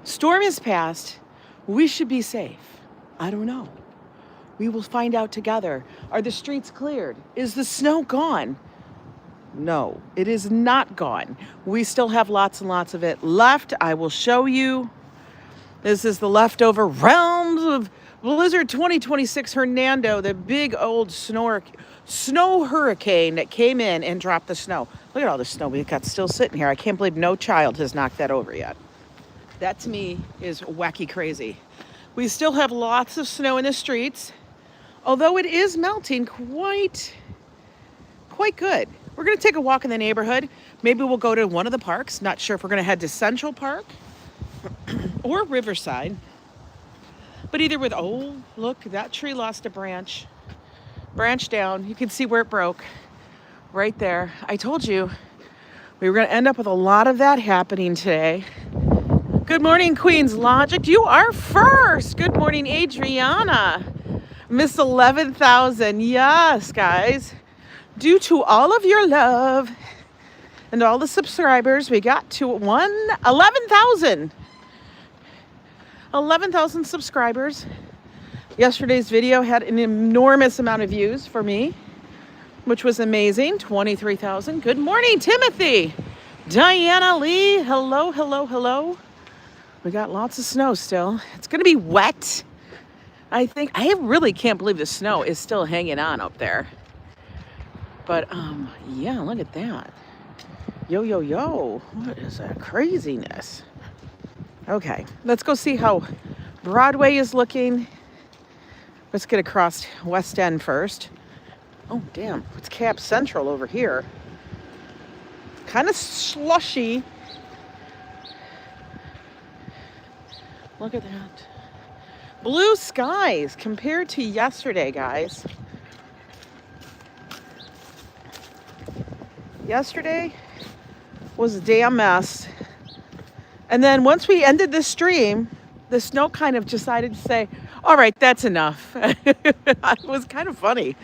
Storm is past. We should be safe. I don't know. We will find out together. Are the streets cleared? Is the snow gone? No, it is not gone. We still have lots and lots of it left. I will show you. This is the leftover realms of Blizzard 2026 Hernando, the big old snow hurricane that came in and dropped the snow. Look at all the snow we got still sitting here. I can't believe no child has knocked that over yet. That to me is wacky crazy. We still have lots of snow in the streets, although it is melting quite good. We're gonna take a walk in the neighborhood. Maybe we'll go to one of the parks. Not sure if we're gonna head to Central Park or Riverside. But either with, oh, look, that tree lost a branch. Branch down. You can see where it broke. Right there. I told you we were going to end up with a lot of that happening today. Good morning, Queen's Logic. You are first. Good morning, Adriana. Miss 11,000. Yes, guys. Due to all of your love and all the subscribers, we got to 11,000. 11,000 subscribers. Yesterday's video had an enormous amount of views for me, which was amazing. 23,000. Good morning, Timothy. Diana Lee. Hello, hello, hello. We got lots of snow still. It's going to be wet. I think. I really can't believe the snow is still hanging on up there. But, yeah, look at that. Yo, yo, yo. What is that craziness? Okay, let's go see how Broadway is looking. Let's get across West End first. Oh, damn. It's Cap Central over here. Kind of slushy. Look at that. Blue skies compared to yesterday, guys. Yesterday was a damn mess. And then once we ended the stream, the snow kind of decided to say, all right, that's enough. It was kind of funny.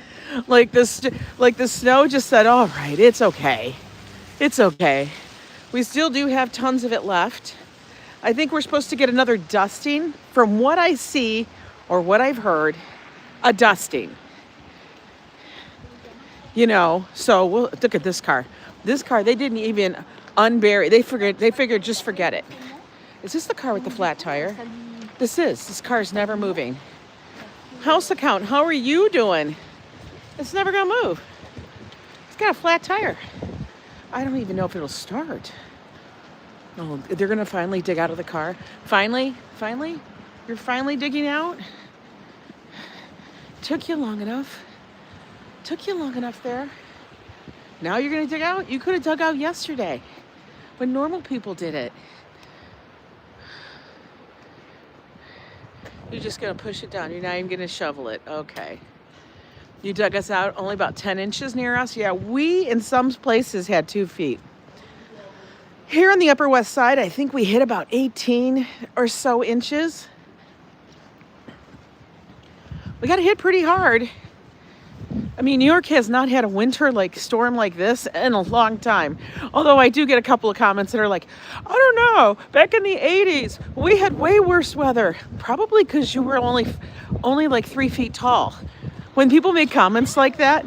Like the snow just said, all right, it's okay. It's okay. We still do have tons of it left. I think we're supposed to get another dusting. From what I see or what I've heard, a dusting. You know, so we'll look at this car. This car, they didn't even unbury. They figured just forget it. Is this the car with the flat tire? This car is never moving. House account, how are you doing? It's never gonna move. It's got a flat tire. I don't even know if it'll start. Oh, they're gonna finally dig out of the car. Finally? You're finally digging out? Took you long enough there. Now you're gonna dig out? You could have dug out yesterday when normal people did it. You're just gonna push it down. You're not even gonna shovel it. Okay. You dug us out only about 10 inches near us. Yeah, we in some places had 2 feet. Here on the Upper West Side, I think we hit about 18 or so inches. We got hit pretty hard. I mean, New York has not had a winter storm like this in a long time. Although I do get a couple of comments that are like, I don't know, back in the 80s, we had way worse weather. Probably because you were only like 3 feet tall. When people make comments like that,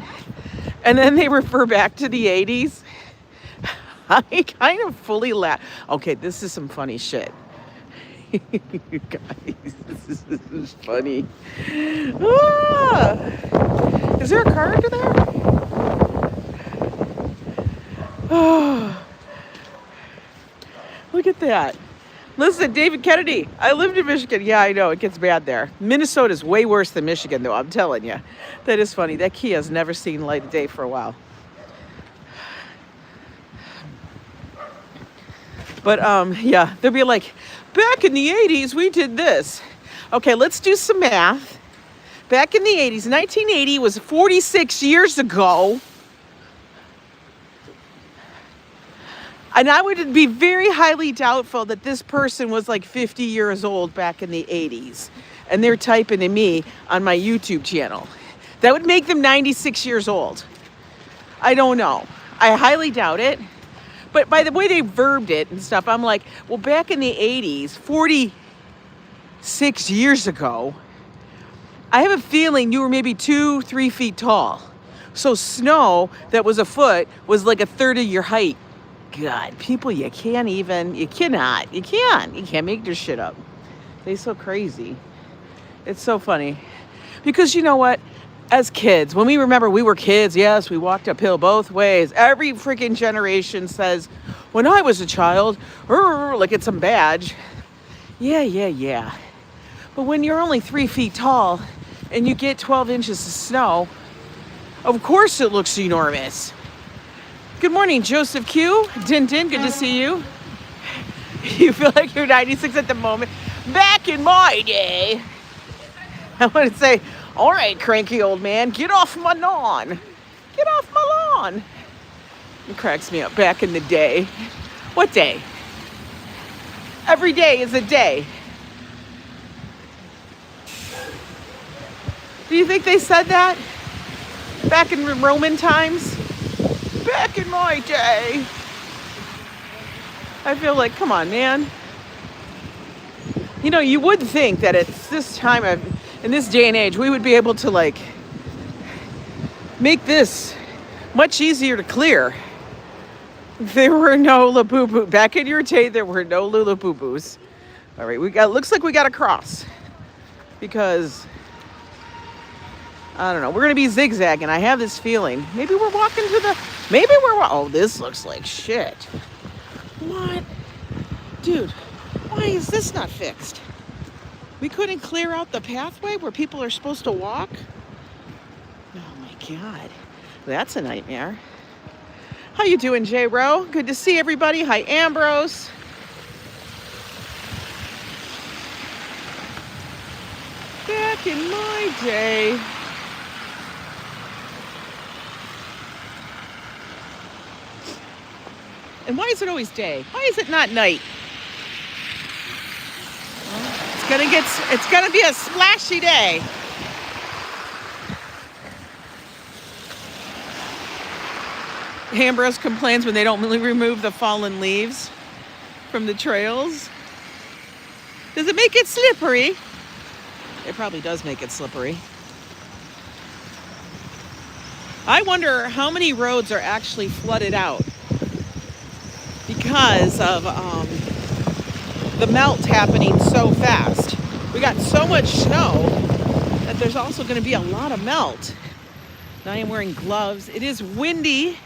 and then they refer back to the 80s, I kind of fully laugh. Okay, this is some funny shit. You guys, this is funny. Ah! Is there a car under there? Oh, look at that. Listen, David Kennedy, I lived in Michigan. Yeah, I know, it gets bad there. Minnesota's way worse than Michigan, though, I'm telling you. That is funny. That Kia has never seen light of day for a while. But, yeah, they'll be like, back in the 80s, we did this. Okay, let's do some math. Back in the 80s, 1980 was 46 years ago. And I would be very highly doubtful that this person was like 50 years old back in the 80s. And they're typing to me on my YouTube channel. That would make them 96 years old. I don't know. I highly doubt it. But by the way they verbed it and stuff, I'm like, well, back in the 80s, 46 years ago, I have a feeling you were maybe 2-3 feet tall. So snow that was a foot was like a third of your height. God, people, you can't make this shit up. They're so crazy. It's so funny. Because you know what? As kids, when we remember we were kids, yes, we walked uphill both ways. Every freaking generation says, when I was a child, like it's some badge. Yeah. But when you're only 3 feet tall and you get 12 inches of snow, of course it looks enormous. Good morning, Joseph Q. Din, good to see you. You feel like you're 96 at the moment. Back in my day, I want to say, all right, cranky old man, get off my lawn. Get off my lawn. It cracks me up. Back in the day. What day? Every day is a day. Do you think they said that? Back in Roman times? Back in my day. I feel like, come on, man. You know, you would think that at this time, in this day and age, we would be able to, like, make this much easier to clear. There were no Labubu. Back in your day, there were no Lulabubus. All right, looks like we got to cross. Because, I don't know, we're going to be zigzagging. I have this feeling. Maybe we're walking to oh, this looks like shit. What? Dude, why is this not fixed? We couldn't clear out the pathway where people are supposed to walk? Oh my God, that's a nightmare. How you doing, J-Ro? Good to see everybody. Hi, Ambrose. Back in my day. And why is it always day? Why is it not night? Well, it's gonna be a splashy day. Ambrose complains when they don't really remove the fallen leaves from the trails. Does it make it slippery? It probably does make it slippery. I wonder how many roads are actually flooded out because of the melt happening so fast. We got so much snow that there's also going to be a lot of melt. Now I am wearing gloves. It is windy,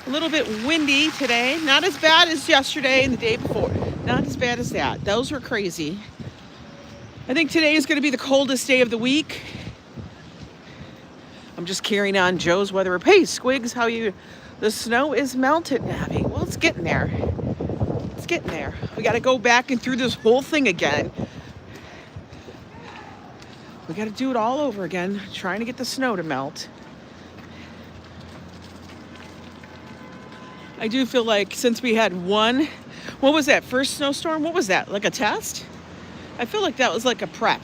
a little bit windy today. Not as bad as yesterday and the day before. Not as bad as that. Those were crazy. I think today is going to be the coldest day of the week. I'm just carrying on Joe's weather report. Hey, Squigs, how you? The snow is melted, Nabby. Well, it's getting there. It's getting there. We got to go back and through this whole thing again. We got to do it all over again, trying to get the snow to melt. I do feel like since we had one, what was that, first snowstorm? What was that, like a test? I feel like that was like a prep.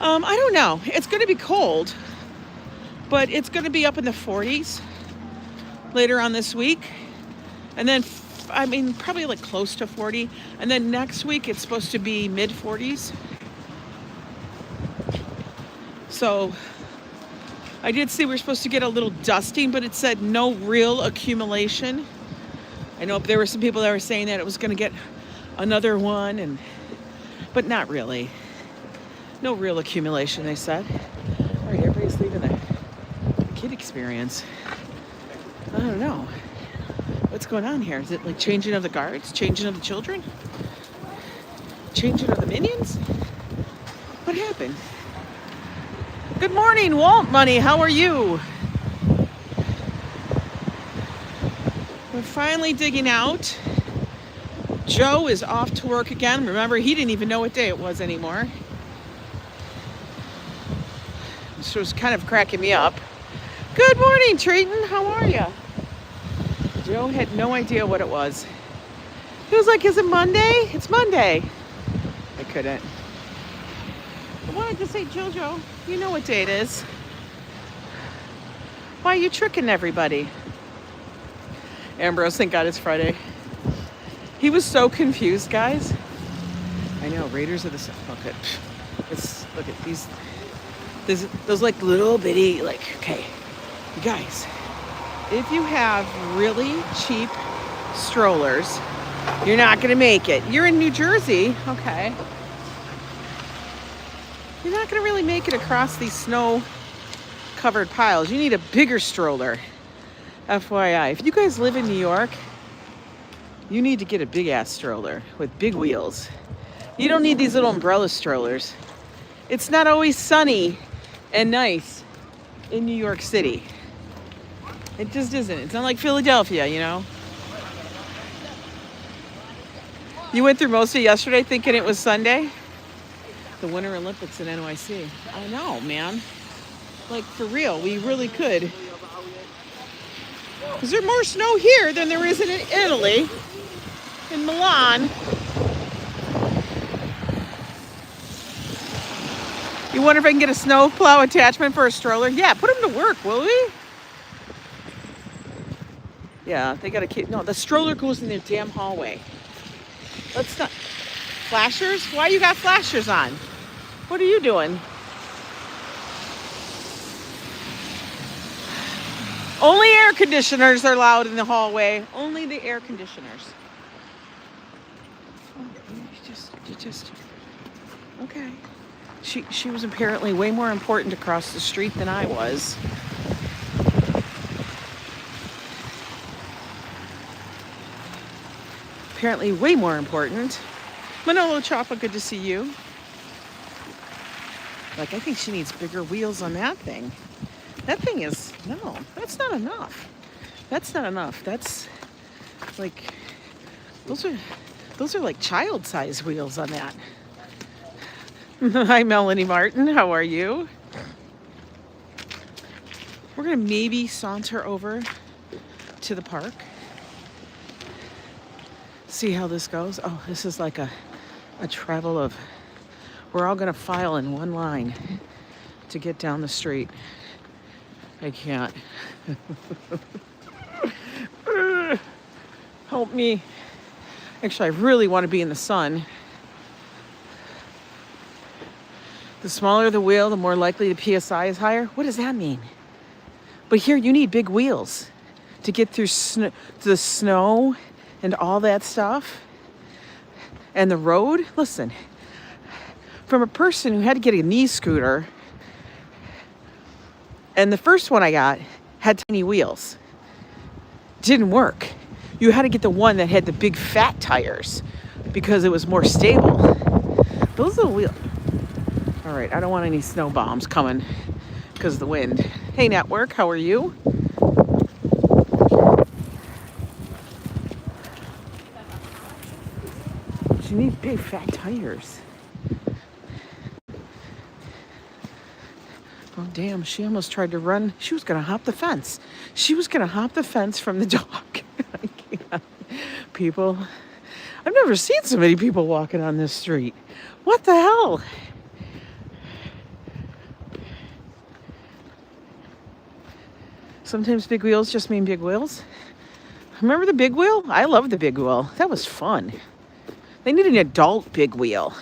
I don't know. It's going to be cold, but it's going to be up in the 40s later on this week. And then, probably like close to 40. And then next week, it's supposed to be mid 40s. So I did see we're supposed to get a little dusting, but it said no real accumulation. I know there were some people that were saying that it was going to get another one, but not really. No real accumulation, they said. All right, everybody's leaving the kid experience. I don't know. What's going on here? Is it like changing of the guards? Changing of the children? Changing of the minions? What happened? Good morning, Waltmoney. How are you? We're finally digging out. Joe is off to work again. Remember, he didn't even know what day it was anymore. This was kind of cracking me up. Good morning, Triton. How are you? Joe had no idea what it was. He was like, is it Monday? It's Monday. I couldn't. I wanted to say, Jojo, you know what day it is. Why are you tricking everybody? Ambrose, thank God it's Friday. He was so confused, guys. I know, Raiders of the Sun. Look at, look at these, those like little bitty, like, okay, you guys, if you have really cheap strollers, you're not gonna make it. You're in New Jersey, okay. You're not gonna really make it across these snow-covered piles. You need a bigger stroller, FYI. If you guys live in New York, you need to get a big-ass stroller with big wheels. You don't need these little umbrella strollers. It's not always sunny and nice in New York City. It just isn't. It's not like Philadelphia, you know? You went through most of yesterday thinking it was Sunday? The Winter Olympics in NYC. I know, man. Like, for real, we really could. Is there more snow here than there is in Italy? In Milan? You wonder if I can get a snowplow attachment for a stroller? Yeah, put them to work, will we? Yeah, they gotta keep, no, the stroller goes in their damn hallway. Let's not, flashers? Why you got flashers on? What are you doing? Only air conditioners are allowed in the hallway. Only the air conditioners. Oh, you just, okay. She was apparently way more important to cross the street than I was. Apparently way more important. Manolo Choppa, good to see you. Like, I think she needs bigger wheels on that thing. That thing is, no, that's not enough. That's not enough. That's like, those are like child-sized wheels on that. Hi, Melanie Martin. How are you? We're going to maybe saunter over to the park. See how this goes. Oh, this is like a travel of, we're all going to file in one line to get down the street. I can't. Help me. Actually, I really want to be in the sun. The smaller the wheel, the more likely the PSI is higher. What does that mean? But here, you need big wheels to get through the snow and all that stuff. And the road, listen, from a person who had to get a knee scooter, and the first one I got had tiny wheels. Didn't work. You had to get the one that had the big fat tires because it was more stable. Those are the wheels. All right, I don't want any snow bombs coming because of the wind. Hey, network, how are you? You need big fat tires. Oh, damn, she almost tried to run. She was going to hop the fence. She was going to hop the fence from the dog. I can't. People, I've never seen so many people walking on this street. What the hell? Sometimes big wheels just mean big wheels. Remember the big wheel? I love the big wheel. That was fun. They need an adult big wheel.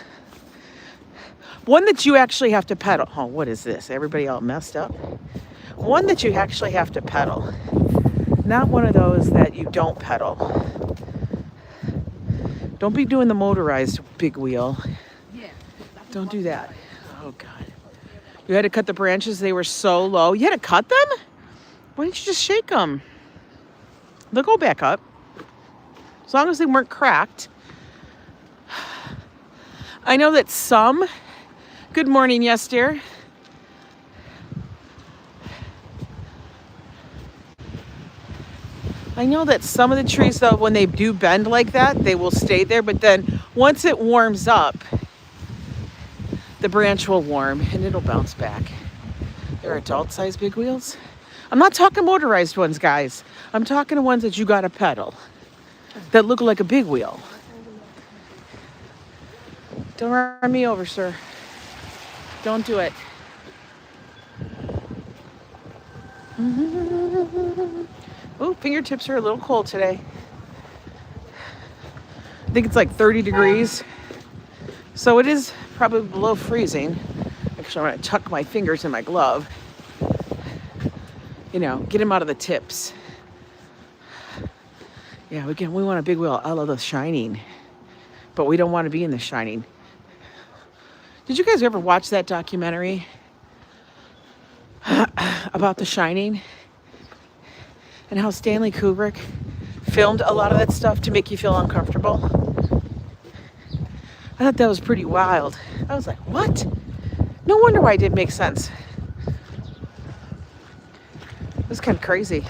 One that you actually have to pedal. Oh, what is this? Everybody all messed up? One that you actually have to pedal. Not one of those that you don't pedal. Don't be doing the motorized big wheel. Don't do that. Oh, God. You had to cut the branches. They were so low. You had to cut them? Why didn't you just shake them? They'll go back up. As long as they weren't cracked. I know that some... Good morning, yes, dear. I know that some of the trees, though, when they do bend like that, they will stay there. But then once it warms up, the branch will warm and it'll bounce back. They're adult-sized big wheels. I'm not talking motorized ones, guys. I'm talking the ones that you gotta pedal that look like a big wheel. Don't run me over, sir. Don't do it. Oh, fingertips are a little cold today. I think it's like 30 degrees. So it is probably below freezing. Actually, I'm going to tuck my fingers in my glove. You know, get them out of the tips. Yeah, we want a big wheel out of the shining. But we don't want to be in the shining. Did you guys ever watch that documentary about The Shining? And how Stanley Kubrick filmed a lot of that stuff to make you feel uncomfortable? I thought that was pretty wild. I was like, what? No wonder why it didn't make sense. It was kind of crazy.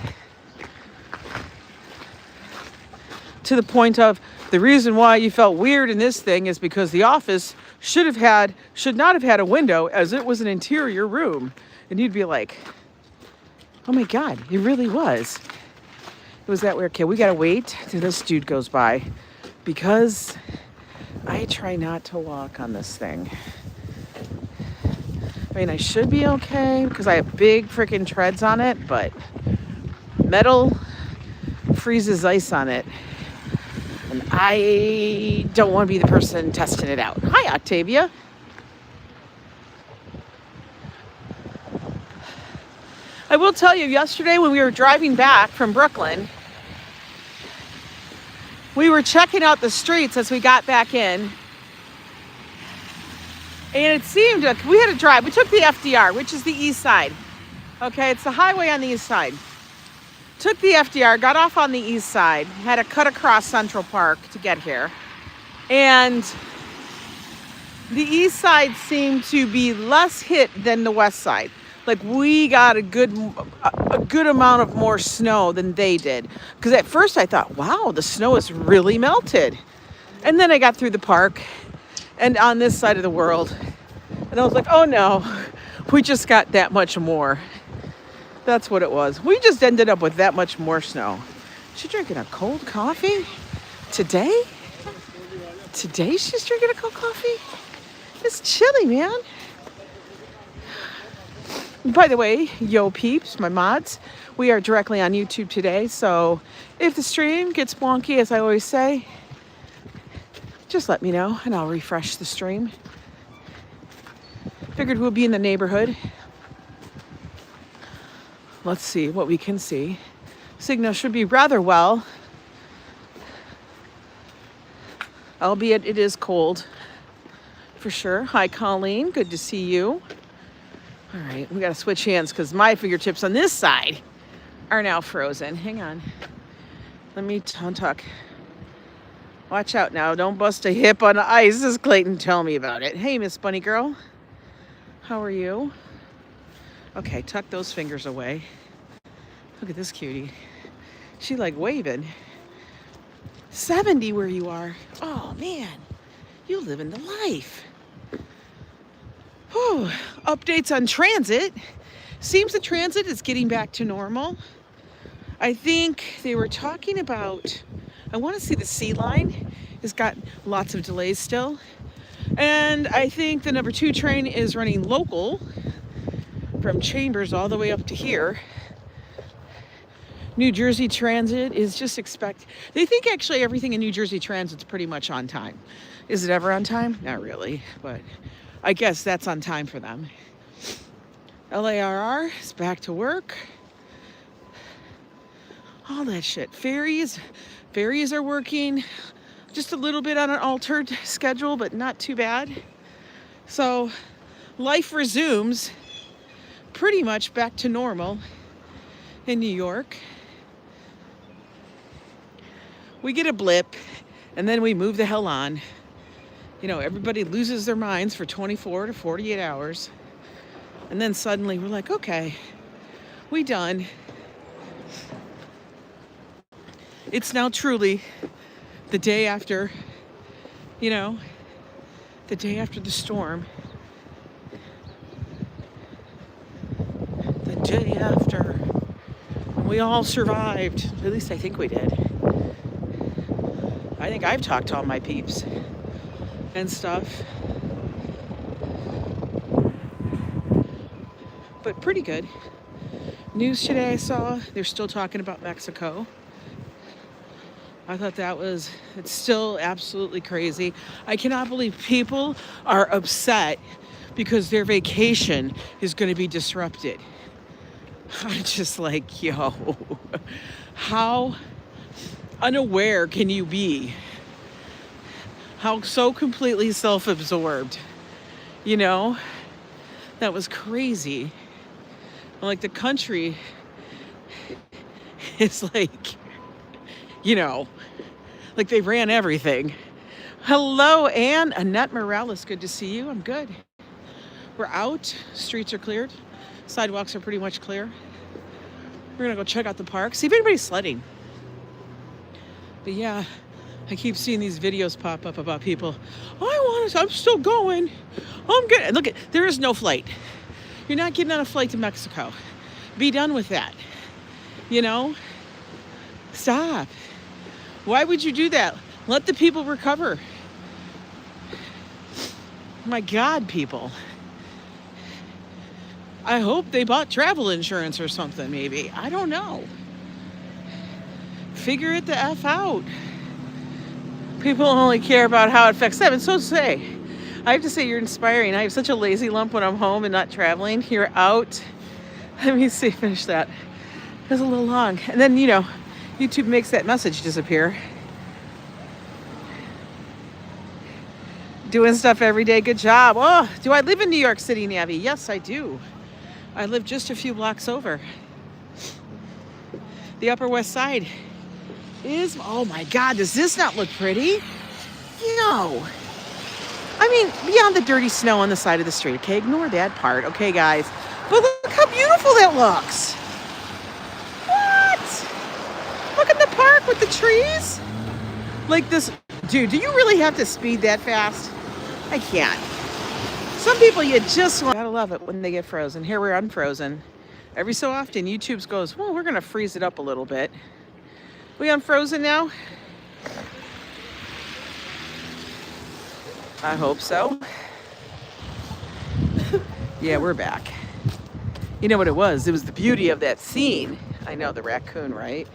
To the point of, the reason why you felt weird in this thing is because the office should not have had a window, as it was an interior room. And you'd be like, oh my God, it really was. It was that weird. Okay, we gotta wait till this dude goes by, because I try not to walk on this thing. I mean, I should be okay because I have big freaking treads on it, but metal freezes ice on it. And I don't want to be the person testing it out. Hi, Octavia. I will tell you, yesterday when we were driving back from Brooklyn, we were checking out the streets as we got back in. And it seemed like we had to drive. We took the FDR, which is the east side. Okay, it's the highway on the east side. Took the FDR, got off on the east side, had to cut across Central Park to get here. And the east side seemed to be less hit than the west side. Like, we got a good amount of more snow than they did. Because at first I thought, wow, the snow is really melted. And then I got through the park and on this side of the world, and I was like, oh no, we just got that much more. That's what it was. We just ended up with that much more snow. She drinking a cold coffee? Today? Today she's drinking a cold coffee? It's chilly, man. By the way, yo peeps, my mods, we are directly on YouTube today, so if the stream gets wonky, as I always say, just let me know and I'll refresh the stream. Figured we'll be in the neighborhood. Let's see what we can see. Signal should be rather well, albeit it is cold for sure. Hi, Colleen. Good to see you. All right, we got to switch hands because my fingertips on this side are now frozen. Hang on. Let me tuck. Watch out now. Don't bust a hip on the ice. This is Clayton. Tell me about it. Hey, Miss Bunny Girl. How are you? Okay, tuck those fingers away. Look at this cutie. She like waving. 70 where you are. Oh, man. You living the life. Whew. Updates on transit. Seems the transit is getting back to normal. I think they were talking about, I want to see the C line has got lots of delays still. And I think the number 2 train is running local from Chambers all the way up to here. New Jersey Transit is just they think actually everything in New Jersey Transit's pretty much on time. Is it ever on time? Not really, but I guess that's on time for them. LARR is back to work. All that shit. Ferries are working. Just a little bit on an altered schedule, but not too bad. So life resumes pretty much back to normal in New York. We get a blip and then we move the hell on. You know, everybody loses their minds for 24 to 48 hours. And then suddenly we're like, okay, we done. It's now truly the day after, you know, the day after the storm. The day after. We all survived. At least I think we did. I think I've talked to all my peeps and stuff. But pretty good. News today I saw, they're still talking about Mexico. I thought it's still absolutely crazy. I cannot believe people are upset because their vacation is going to be disrupted. I'm just like, yo, how unaware can you be? How so completely self-absorbed, you know? That was crazy. Like the country is like, you know, like they ran everything. Hello, Anne. Annette Morales, good to see you. I'm good. We're out. Streets are cleared. Sidewalks are pretty much clear. We're gonna go check out the park, see if anybody's sledding. But yeah, I keep seeing these videos pop up about people. I'm still going. I'm good. Look, there is no flight. You're not getting on a flight to Mexico. Be done with that. You know? Stop. Why would you do that? Let the people recover. My God, people. I hope they bought travel insurance or something, maybe. I don't know. Figure it the F out. People only care about how it affects them. And so say. I have to say, you're inspiring. I have such a lazy lump when I'm home and not traveling. You're out. Let me see, finish that. It was a little long. And then, you know, YouTube makes that message disappear. Doing stuff every day. Good job. Oh, do I live in New York City, Navi? Yes, I do. I live just a few blocks over. The Upper West Side is, oh my God, does this not look pretty? No. I mean, beyond the dirty snow on the side of the street, okay? Ignore that part, okay, guys? But look how beautiful that looks. What? Look at the park with the trees. Like this, dude, do you really have to speed that fast? I can't. Some people, you just want, gotta love it when they get frozen. Here we're unfrozen. Every so often, YouTube goes, well, we're gonna freeze it up a little bit. We unfrozen now? I hope so. Yeah, we're back. You know what it was? It was the beauty of that scene. I know, the raccoon, right?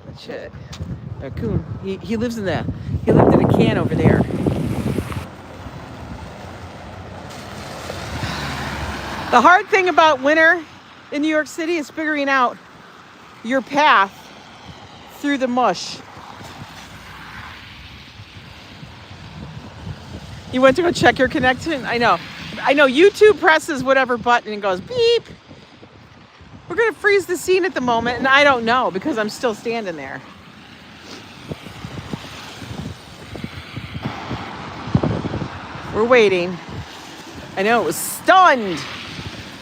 But shit. Raccoon. He lives in the, he lived in a can over there. The hard thing about winter in New York City is figuring out your path through the mush. You went to go check your connection? I know. YouTube presses whatever button and goes beep. We're going to freeze the scene at the moment, and I don't know because I'm still standing there. We're waiting. I know, it was stunned.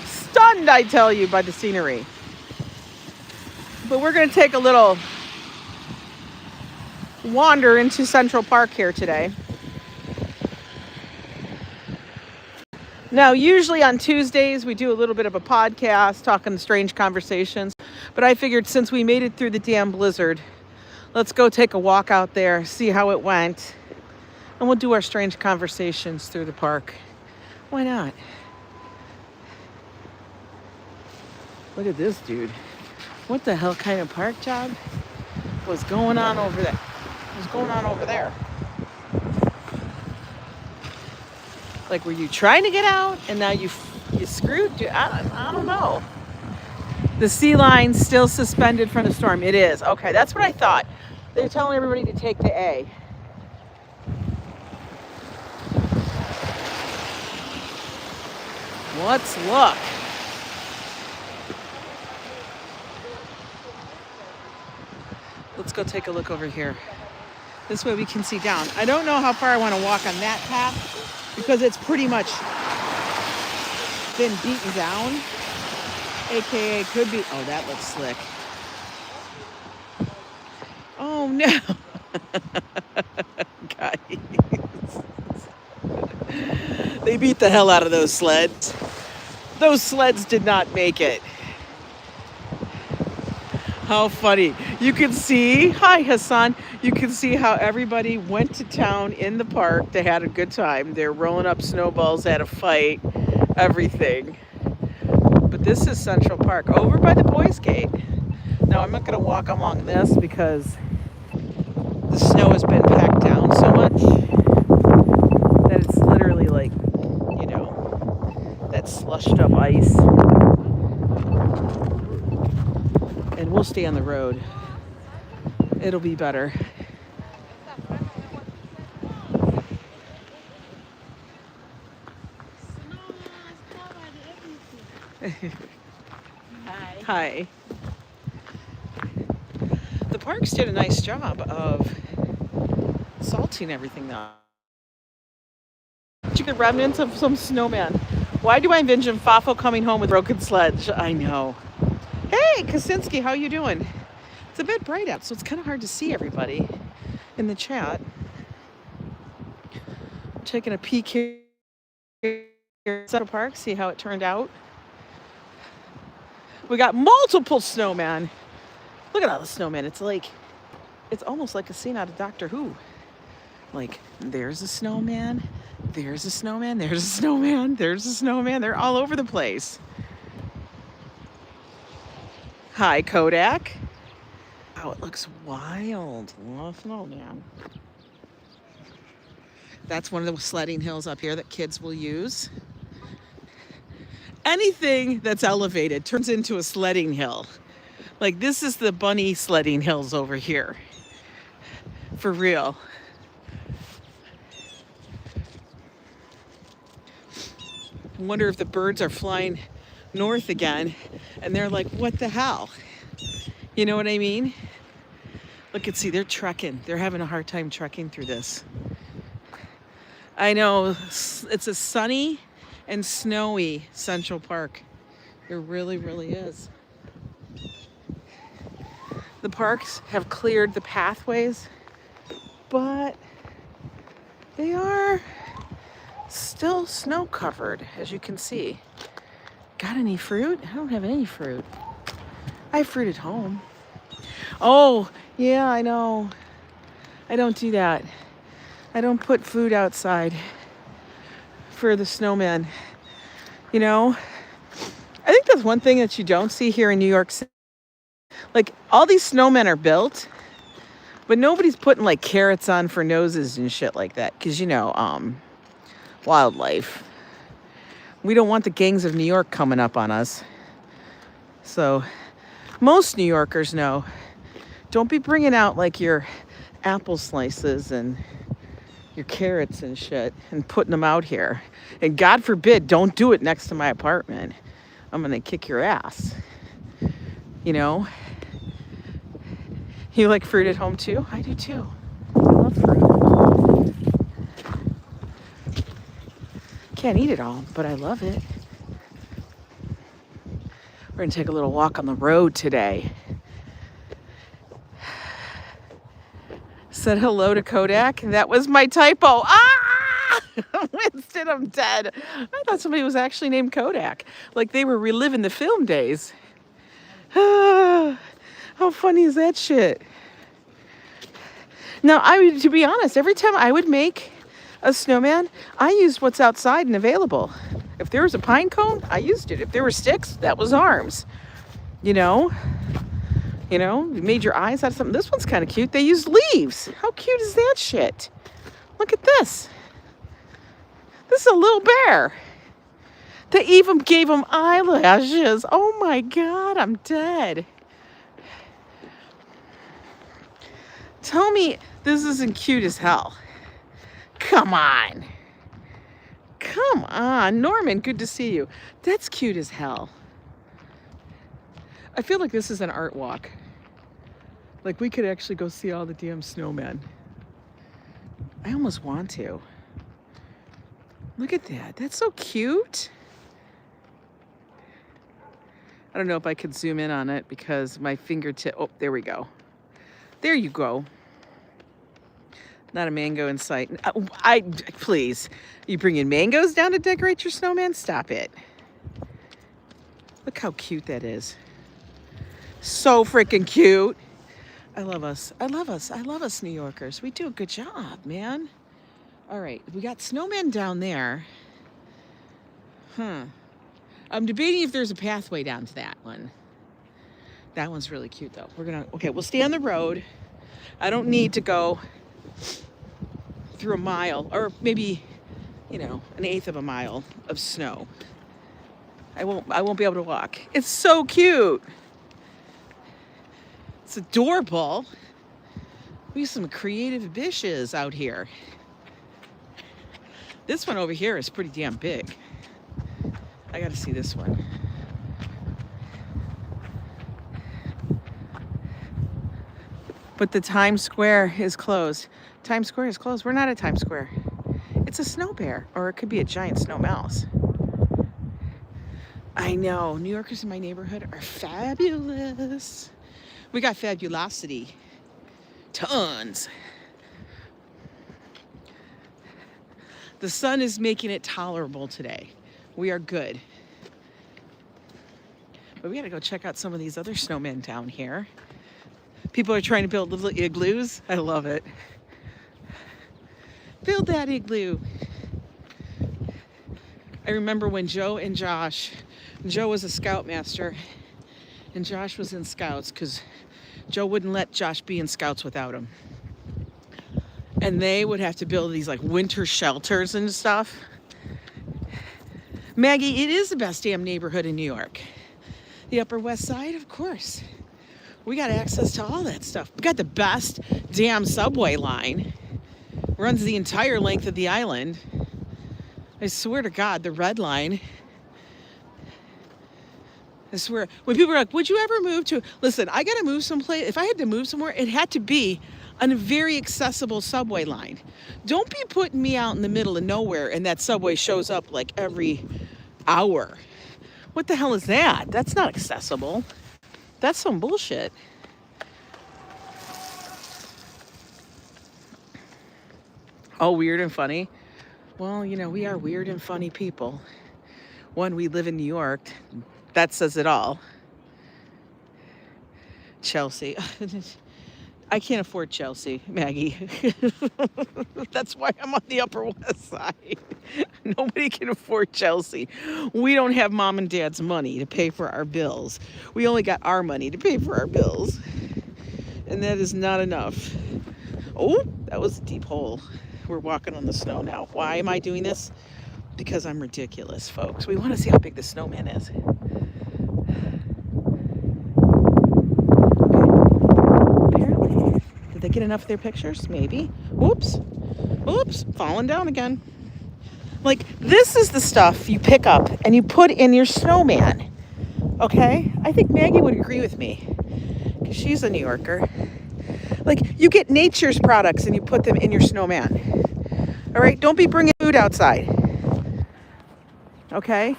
Stunned, I tell you, by the scenery. But we're going to take a little wander into Central Park here today. Now, usually on Tuesdays, we do a little bit of a podcast, talking strange conversations. But I figured since we made it through the damn blizzard, let's go take a walk out there, see how it went. And we'll do our strange conversations through the park. Why not? Look at this dude. What the hell kind of park job was going on over there? What's going on over there? Like, were you trying to get out and now you screwed? I don't know. The sea line's still suspended from the storm. It is. Okay, that's what I thought. They're telling everybody to take the A. Let's look. Let's go take a look over here. This way we can see down. I don't know how far I want to walk on that path because it's pretty much been beaten down. AKA could be, oh, that looks slick. Oh no. Guys. They beat the hell out of those sleds. Those sleds did not make it. How funny. You can see, hi Hassan, you can see how everybody went to town in the park. They had a good time. They're rolling up snowballs, had a fight, everything. But this is Central Park, over by the Boys Gate. Now, I'm not going to walk along this because the snow has been packed down so much that it's literally like, you know, that slushed up ice. And we'll stay on the road. It'll be better. Hi. Hi. The parks did a nice job of salting everything though. The remnants of some snowman. Why do I envision Fafo coming home with a broken sledge? I know. Hey, Kosinski, how you doing? It's a bit bright out, so it's kind of hard to see everybody in the chat. I'm taking a peek here at Central Park, see how it turned out. We got multiple snowmen. Look at all the snowmen. It's like, it's almost like a scene out of Doctor Who. Like, there's a snowman, there's a snowman, there's a snowman, there's a snowman. They're all over the place. Hi, Kodak. Wow, it looks wild. Oh, snowman. That's one of the sledding hills up here that kids will use. Anything that's elevated turns into a sledding hill. Like, this is the bunny sledding hills over here. For real. I wonder if the birds are flying north again and they're like, what the hell? You know what I mean? Look and see, they're trekking. They're having a hard time trekking through this. I know, it's a sunny and snowy Central Park. It really, really is. The parks have cleared the pathways, but they are still snow covered, as you can see. Got any fruit? I don't have any fruit. I have fruit at home. Oh, yeah, I know. I don't do that. I don't put food outside for the snowmen. You know, I think that's one thing that you don't see here in New York City. Like, all these snowmen are built, but nobody's putting like carrots on for noses and shit like that. Cause you know, wildlife. We don't want the gangs of New York coming up on us. So most New Yorkers know, don't be bringing out like your apple slices and your carrots and shit and putting them out here. And God forbid, don't do it next to my apartment. I'm gonna kick your ass. You know? You like fruit at home too? I do too. I love fruit. Can't eat it all, but I love it. We're gonna take a little walk on the road today. Said hello to Kodak. That was my typo. Ah! Winston, I'm dead. I thought somebody was actually named Kodak. Like they were reliving the film days. How funny is that shit? Now, to be honest, every time I would make a snowman, I used what's outside and available. If there was a pine cone, I used it. If there were sticks, that was arms. You know? You know, you made your eyes out of something. This one's kind of cute. They used leaves. How cute is that shit? Look at this. This is a little bear. They even gave him eyelashes. Oh my God, I'm dead. Tell me this isn't cute as hell. Come on. Come on. Norman, good to see you. That's cute as hell. I feel like this is an art walk. Like we could actually go see all the damn snowmen. I almost want to. Look at that. That's so cute. I don't know if I could zoom in on it because my fingertip, oh, there we go. There you go. Not a mango in sight. Please, you bringing mangoes down to decorate your snowman? Stop it. Look how cute that is. So freaking cute. I love us. I love us. I love us New Yorkers. We do a good job, man. All right, we got snowmen down there. I'm debating if there's a pathway down to that one. That one's really cute though. Okay, we'll stay on the road. I don't need to go through a mile or maybe, you know, an eighth of a mile of snow. I won't be able to walk. It's so cute. It's adorable. We have some creative dishes out here. This one over here is pretty damn big. I gotta see this one. But the Times Square is closed. Times Square is closed. We're not at Times Square. It's a snow bear, or it could be a giant snow mouse. I know, New Yorkers in my neighborhood are fabulous. We got fabulosity. Tons. The sun is making it tolerable today. We are good. But we gotta go check out some of these other snowmen down here. People are trying to build little igloos. I love it. Build that igloo. I remember when Joe was a scoutmaster and Josh was in scouts because Joe wouldn't let Josh be in scouts without him. And they would have to build these like winter shelters and stuff. Maggie, it is the best damn neighborhood in New York. The Upper West Side, of course. We got access to all that stuff. We got the best damn subway line. Runs the entire length of the island. I swear to God, the red line. I swear, when people are like, would you ever move to, listen, I gotta move someplace. If I had to move somewhere, it had to be on a very accessible subway line. Don't be putting me out in the middle of nowhere and that subway shows up like every hour. What the hell is that? That's not accessible. That's some bullshit. Oh, weird and funny. Well, you know, we are weird and funny people. One, we live in New York. That says it all. Chelsea. I can't afford Chelsea, Maggie. That's why I'm on the Upper West Side. Nobody can afford Chelsea. We don't have mom and dad's money to pay for our bills. We only got our money to pay for our bills. And that is not enough. Oh, that was a deep hole. We're walking on the snow now. Why am I doing this? Because I'm ridiculous, folks. We want to see how big the snowman is. Apparently. Did they get enough of their pictures? Maybe. Oops. Oops. Falling down again. Like, this is the stuff you pick up and you put in your snowman. Okay? I think Maggie would agree with me. Because she's a New Yorker. Like, you get nature's products and you put them in your snowman. All right? Don't be bringing food outside. Okay?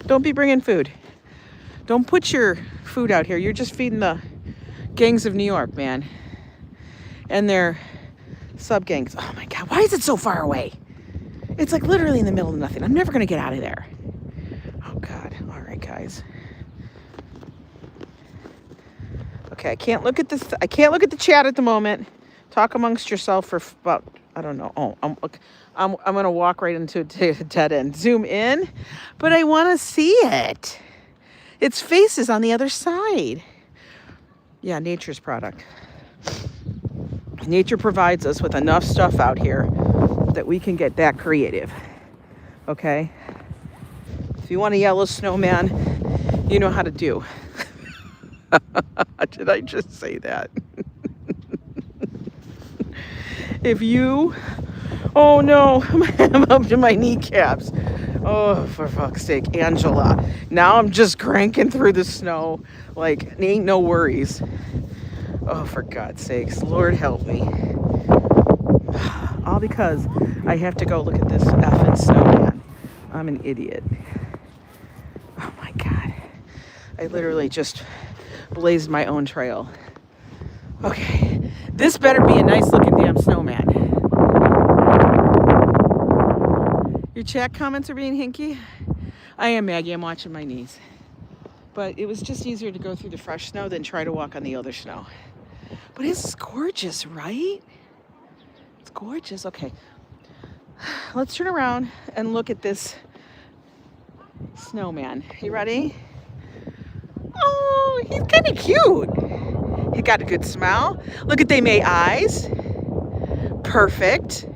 Don't be bringing food. Don't put your food out here. You're just feeding the gangs of New York, man. And their sub-gangs. Oh, my God. Why is it so far away? It's like literally in the middle of nothing. I'm never going to get out of there. Oh, God. All right, guys. Okay, I can't look at this. I can't look at the chat at the moment. Talk amongst yourself for about, I don't know. Oh, I'm going to walk right into a dead end. Zoom in, but I want to see it. Its face is on the other side. Yeah, nature's product. Nature provides us with enough stuff out here that we can get that creative. Okay? If you want a yellow snowman, you know how to do. Did I just say that? If you... Oh no, I'm up to my kneecaps. Oh, for fuck's sake, Angela. Now I'm just cranking through the snow like ain't no worries. Oh, for God's sakes, Lord help me. All because I have to go look at this effing snowman. I'm an idiot. Oh my God. I literally just blazed my own trail. Okay, this better be a nice looking damn snowman. Your chat comments are being hinky. I am, Maggie. I'm watching my knees. But it was just easier to go through the fresh snow than try to walk on the other snow. But it's gorgeous, right? It's gorgeous. Okay. Let's turn around and look at this snowman. You ready? Oh, he's kind of cute. He got a good smile. Look at they made eyes. Perfect.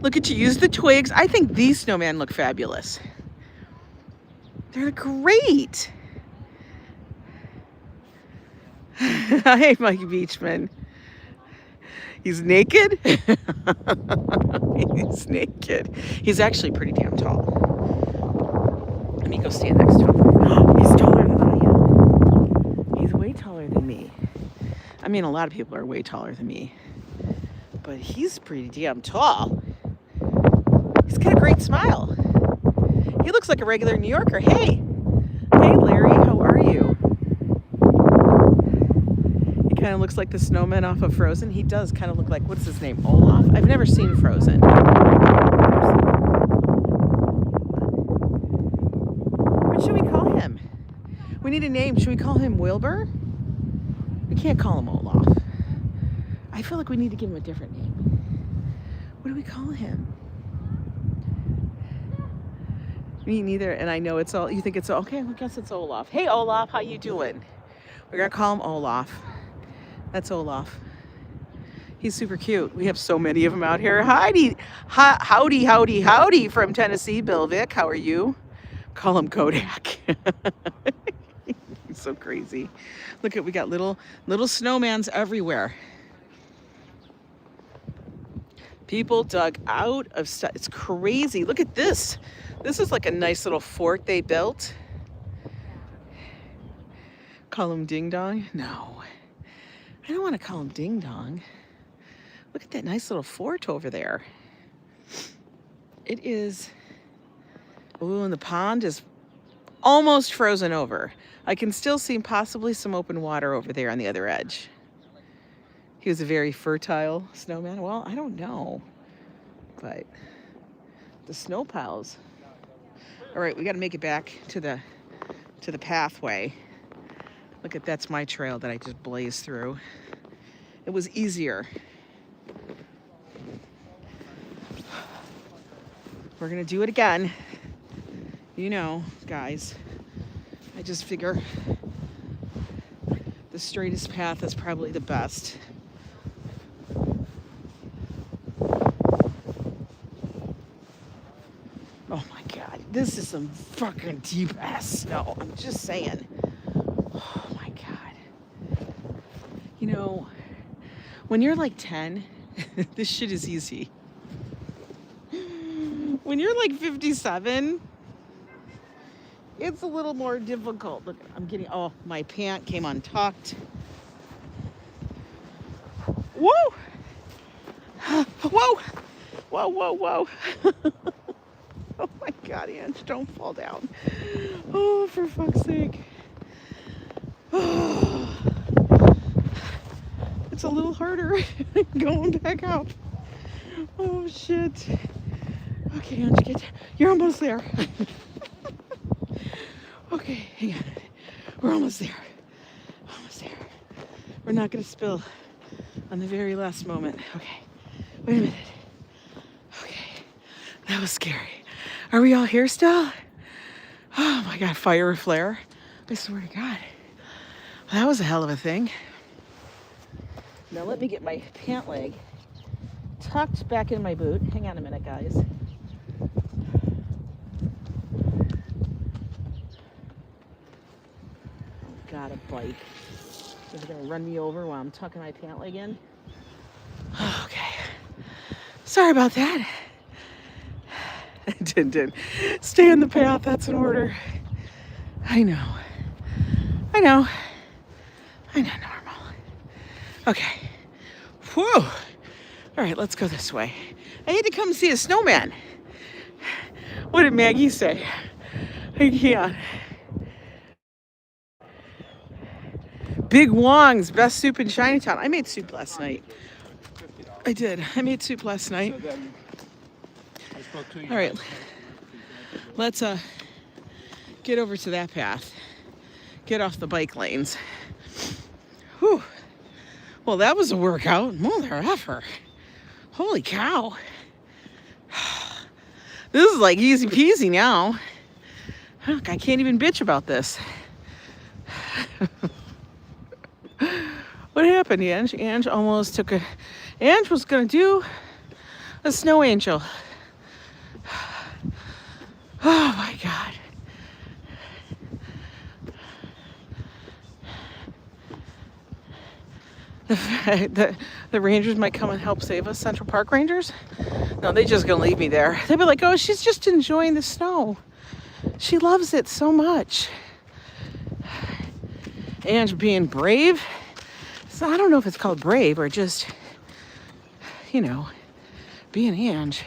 Look at you use the twigs. I think these snowmen look fabulous. They're great. Hi, Mike Beachman. He's naked. He's naked. He's actually pretty damn tall. Let me go stand next to him. He's taller than I am. He's way taller than me. I mean, a lot of people are way taller than me. But he's pretty damn tall. He's got a great smile. He looks like a regular New Yorker. Hey. Hey, Larry. How are you? He kind of looks like the snowman off of Frozen. He does kind of look like, what's his name? Olaf? I've never seen Frozen. What should we call him? We need a name. Should we call him Wilbur? We can't call him Olaf. I feel like we need to give him a different name. What do we call him? Me neither, and I know it's all, you think it's all, okay, I guess it's Olaf. Hey Olaf, how you doing? We're gonna call him Olaf. That's Olaf. He's super cute. We have so many of them out here. Howdy, howdy from Tennessee, Bill Vick. How are you? Call him Kodak. He's so crazy. Look at, we got little snowmans everywhere. People dug out of stuff. It's crazy. Look at this. This is like a nice little fort they built. Call him Ding Dong? No. I don't want to call him Ding Dong. Look at that nice little fort over there. It is... Ooh, and the pond is almost frozen over. I can still see possibly some open water over there on the other edge. He was a very fertile snowman. Well, I don't know, but the snow piles. All right, we got to make it back to the pathway. Look at, that's my trail that I just blazed through. It was easier. We're gonna do it again. You know, guys, I just figure the straightest path is probably the best. Oh my God, this is some fucking deep ass snow. I'm just saying. Oh my God. You know, when you're like 10, this shit is easy. When you're like 57, it's a little more difficult. Look, I'm getting, oh, my pant came untucked. Whoa! Whoa! Whoa, whoa, whoa. Oh my God, Ange, don't fall down. Oh, for fuck's sake. Oh. It's a little harder going back up. Oh, shit. Okay, Ange, get, you're almost there. Okay, hang on. We're almost there. Almost there. We're not going to spill on the very last moment. Okay, wait a minute. Okay, that was scary. Are we all here still? Oh my God, fire or flare? I swear to God. That was a hell of a thing. Now let me get my pant leg tucked back in my boot. Hang on a minute, guys. Got a bike. Is it gonna run me over while I'm tucking my pant leg in? Okay. Sorry about that. I didn't. Stay in the path, that's an order. I know. I know, normal. Okay. Whew. All right, let's go this way. I need to come see a snowman. What did Maggie say? I can't. Big Wong's best soup in Chinatown. I made soup last night. I did. I made soup last night. All right. Let's get over to that path. Get off the bike lanes. Whew. Well, that was a workout. Mother effer. Holy cow. This is like easy peasy now. Look, I can't even bitch about this. What happened, Ange? Ange almost took a... Ange was gonna do a snow angel. Oh my God. The fact that the Rangers might come and help save us, Central Park Rangers? No, they're just gonna leave me there. They'll be like, oh, she's just enjoying the snow. She loves it so much. Ange being brave. So I don't know if it's called brave or just, you know, being Ange.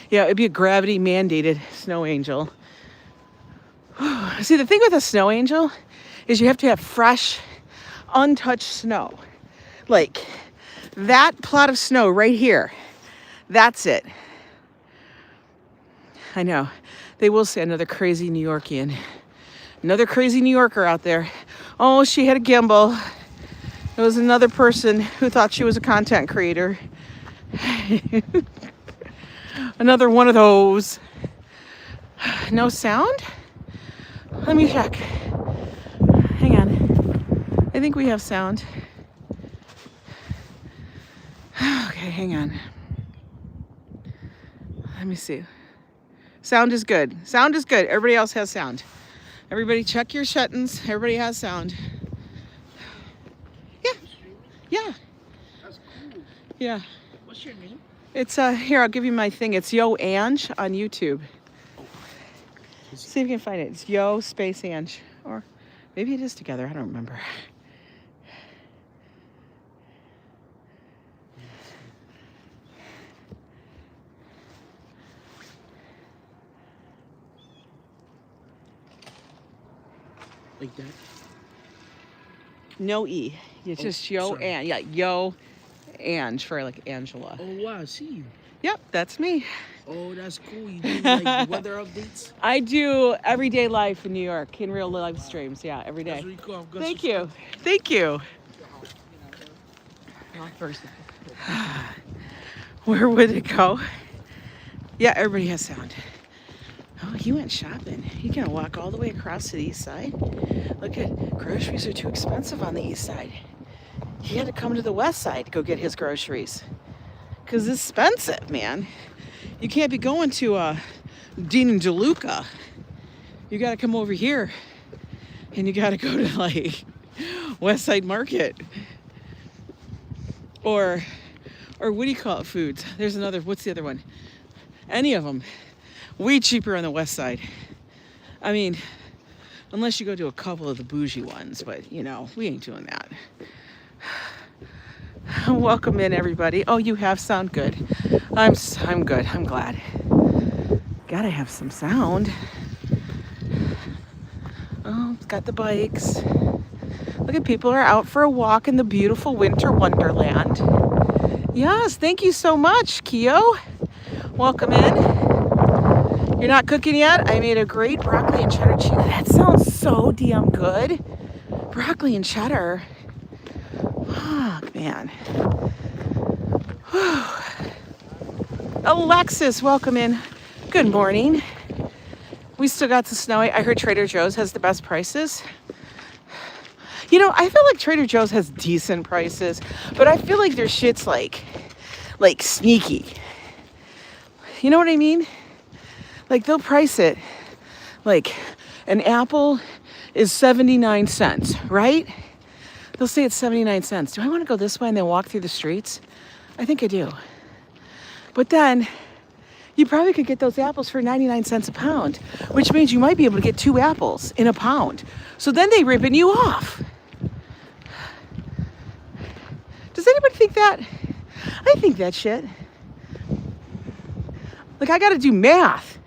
Yeah, it'd be a gravity mandated snow angel. See, the thing with a snow angel is you have to have fresh, untouched snow. Like that plot of snow right here. That's it. I know. They will say another crazy New Yorkian. Another crazy New Yorker out there. Oh, she had a gimbal. It was another person who thought she was a content creator. Another one of those. No sound? Let me check. Hang on. I think we have sound. Okay, hang on. Let me see. Sound is good. Sound is good. Everybody else has sound. Everybody check your settings. Everybody has sound. Yeah. Yeah. That's cool. Yeah. What's your name? It's here, I'll give you my thing. It's Yo Ange on YouTube. See if you can find it. It's Yo space Ange. Or maybe it is together. I don't remember. Like that? No E. It's just Yo Ange. Yeah, Yo Ange for like Angela. Oh wow, I see you. Yep, that's me. Oh, that's cool. You do like weather updates? I do everyday life in New York in real live streams. Yeah, every day. That's really cool. Thank you. Thank you. Where would it go? Yeah, everybody has sound. Oh, he went shopping. He can walk all the way across to the east side. Look at, groceries are too expensive on the east side. He had to come to the west side to go get his groceries. Because it's expensive, man. You can't be going to Dean and DeLuca. You got to come over here. And you got to go to like West Side Market. Or what do you call it, foods? There's another, what's the other one? Any of them. Way cheaper on the west side. I mean, unless you go to a couple of the bougie ones, but you know, we ain't doing that. Welcome in, everybody. Oh, you have sound. Good. I'm good. I'm glad. Gotta have some sound. Oh, it's got the bikes. Look at people are out for a walk in the beautiful winter wonderland. Yes, thank you so much, Keo. Welcome in. You're not cooking yet? I made a great broccoli and cheddar cheese. That sounds so damn good. Broccoli and cheddar. Fuck, man. Whew. Alexis, welcome in. Good morning. We still got the snowy. I heard Trader Joe's has the best prices. You know, I feel like Trader Joe's has decent prices, but I feel like their shit's like sneaky. You know what I mean? Like they'll price it like an apple is 79 cents, right? They'll say it's 79 cents. Do I want to go this way and then walk through the streets? I think I do. But then you probably could get those apples for 99 cents a pound, which means you might be able to get 2 apples in a pound. So then they ripping you off. Does anybody think that? I think that shit. Like I got to do math.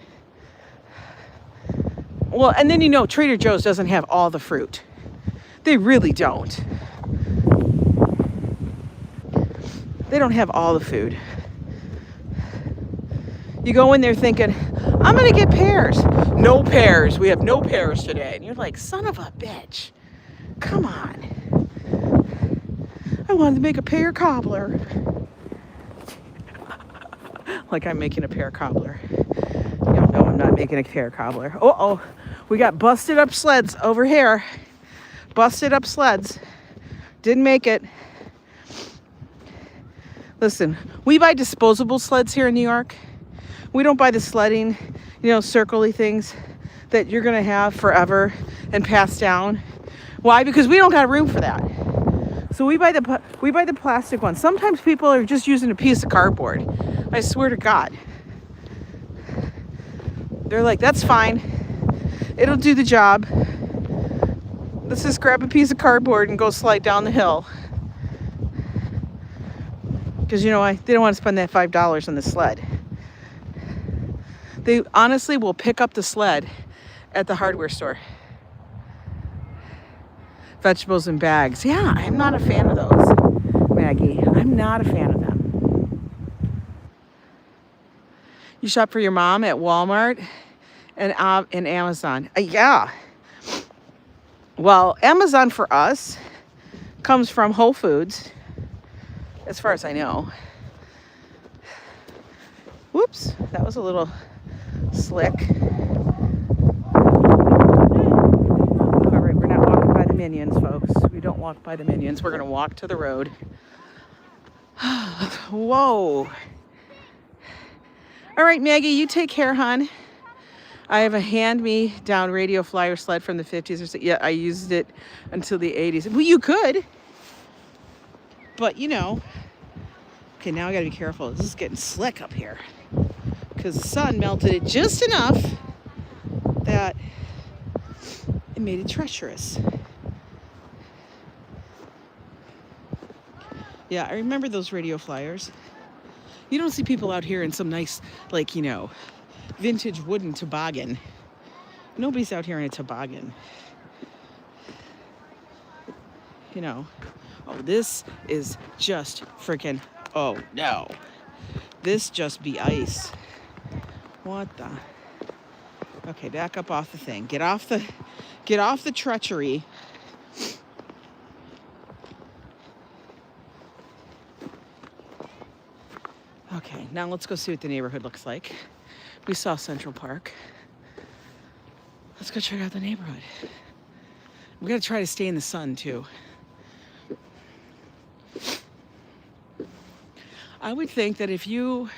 Well, and then you know Trader Joe's doesn't have all the fruit. They really don't. They don't have all the food. You go in there thinking, I'm going to get pears. No pears. We have no pears today. And you're like, son of a bitch. Come on. I wanted to make a pear cobbler. Like I'm making a pear cobbler. You don't know I'm not making a pear cobbler. Uh-oh. We got busted up sleds over here. Busted up sleds. Didn't make it. Listen, we buy disposable sleds here in New York. We don't buy the sledding, circle-y things that you're going to have forever and pass down. Why? Because we don't got room for that. So we buy the plastic ones. Sometimes people are just using a piece of cardboard. I swear to God. They're like, that's fine. It'll do the job. Let's just grab a piece of cardboard and go slide down the hill. Because they don't want to spend that $5 on the sled. They honestly will pick up the sled at the hardware store. Vegetables in bags. Yeah, I'm not a fan of those, Maggie. I'm not a fan of them. You shop for your mom at Walmart and Amazon. Yeah. Well, Amazon for us comes from Whole Foods, as far as I know. Whoops, that was a little slick. All right, we're not walking by the Minions, folks. We don't walk by the Minions. We're gonna walk to the road. Whoa. All right, Maggie, you take care, hon. I have a hand-me-down radio flyer sled from the 50s or so. Yeah, I used it until the 80s. Well, you could. But, Okay, now I gotta be careful. This is getting slick up here. Because the sun melted it just enough that it made it treacherous. Yeah, I remember those radio flyers. You don't see people out here in some nice, vintage wooden toboggan. Nobody's out here in a toboggan. Oh, this is just freaking, oh no. This just be ice. What the? Okay, back up off the thing. Get off the treachery. Okay, now let's go see what the neighborhood looks like. We saw Central Park. Let's go check out the neighborhood. We gotta try to stay in the sun too. I would think that if you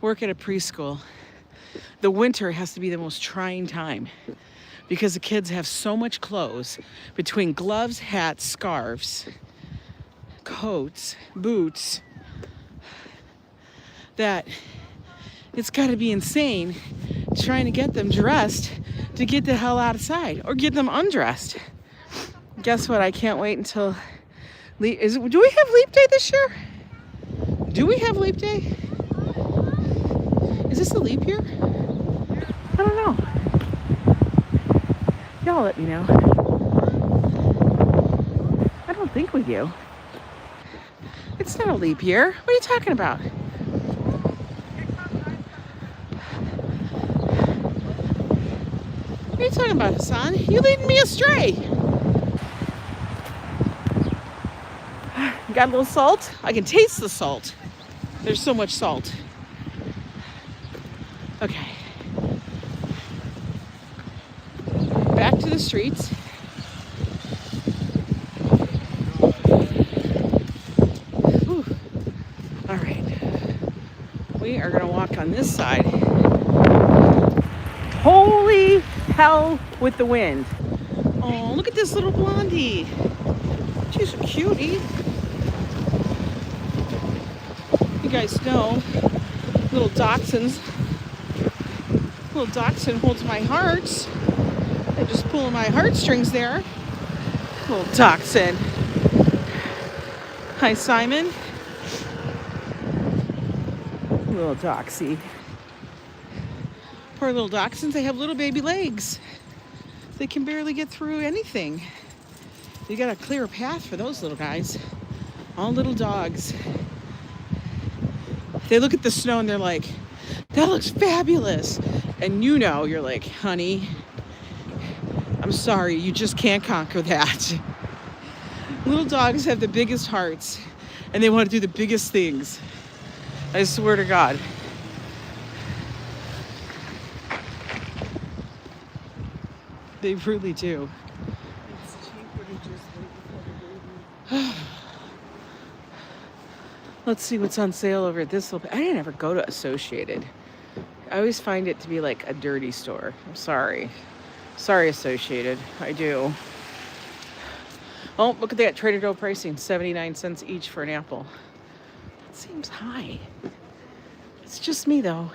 work at a preschool, the winter has to be the most trying time because the kids have so much clothes between gloves, hats, scarves, coats, boots, that it's got to be insane trying to get them dressed to get the hell outside or get them undressed. Guess what? I can't wait until do we have Leap Day this year? Do we have Leap Day? Is this a leap year? I don't know. Y'all let me know. I don't think we do. It's not a leap year. What are you talking about? What are you talking about, Hassan? You leading me astray. Got a little salt? I can taste the salt. There's so much salt. Okay. Back to the streets. Whew. All right. We are going to walk on this side. Holy hell with the wind. Oh, look at this little blondie. She's a cutie. You guys know, little dachshund holds my heart. They're just pulling my heartstrings there. Little dachshund. Hi, Simon. Little doxy. Poor little dachshunds, they have little baby legs. They can barely get through anything. You gotta clear a path for those little guys. All little dogs. They look at the snow and they're like, that looks fabulous. And you're like, honey, I'm sorry, you just can't conquer that. Little dogs have the biggest hearts and they want to do the biggest things. I swear to God. They really do. It's cheaper to just wait for the baby. Let's see what's on sale over at Dissle. I didn't ever go to Associated. I always find it to be like a dirty store. I'm sorry. Sorry, Associated. I do. Oh, look at that Trader Joe pricing. 79 cents each for an apple. That seems high. It's just me, though.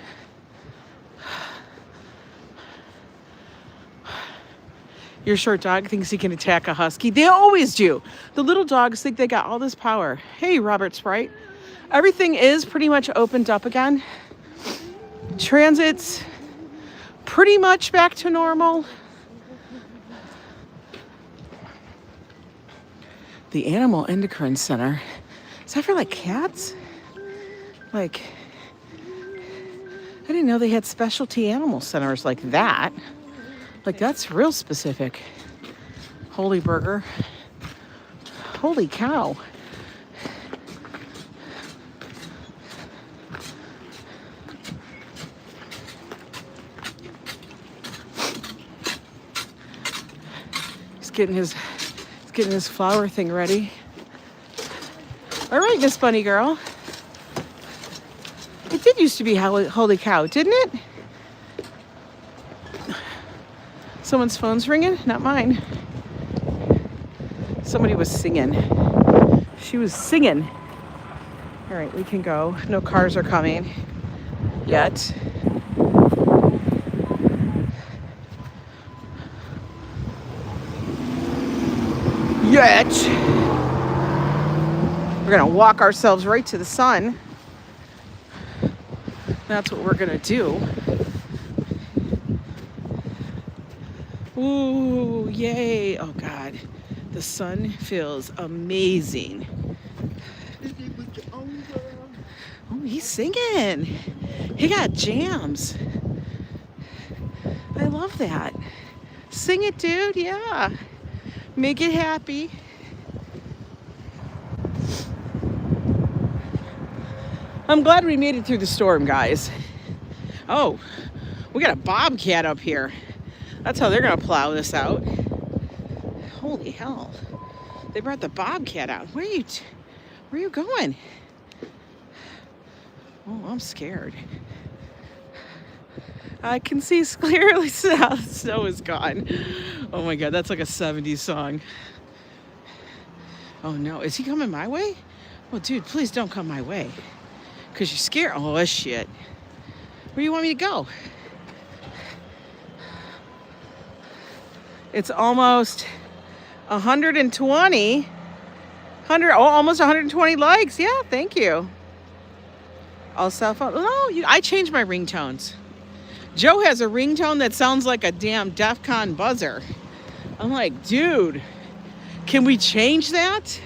Your short dog thinks he can attack a husky. They always do. The little dogs think they got all this power. Hey, Robert Sprite. Everything is pretty much opened up again. Transit's pretty much back to normal. The Animal Endocrine Center. Is that for like cats? Like, I didn't know they had specialty animal centers like that. Like, that's real specific. Holy burger. Holy cow. He's getting his flower thing ready. All right, Miss Bunny Girl. It did used to be holy cow, didn't it? Someone's phone's ringing, not mine. Somebody was singing. She was singing. All right, we can go. No cars are coming yet. We're gonna walk ourselves right to the sun. That's what we're gonna do. Ooh, yay. Oh God, the sun feels amazing. Oh, he's singing. He got jams. I love that. Sing it, dude, yeah. Make it happy. I'm glad we made it through the storm, guys. Oh, we got a bobcat up here. That's how they're gonna plow this out. Holy hell. They brought the bobcat out. Where are you going? Oh, I'm scared. I can see clearly the snow is gone. Oh my God, that's like a 70s song. Oh no, is he coming my way? Oh dude, please don't come my way. Cause you're scared. Oh shit. Where do you want me to go? It's almost 120. Almost 120 likes. Yeah, thank you. All cell phone. No, I changed my ringtones. Joe has a ringtone that sounds like a damn DEF CON buzzer. I'm like, dude, can we change that?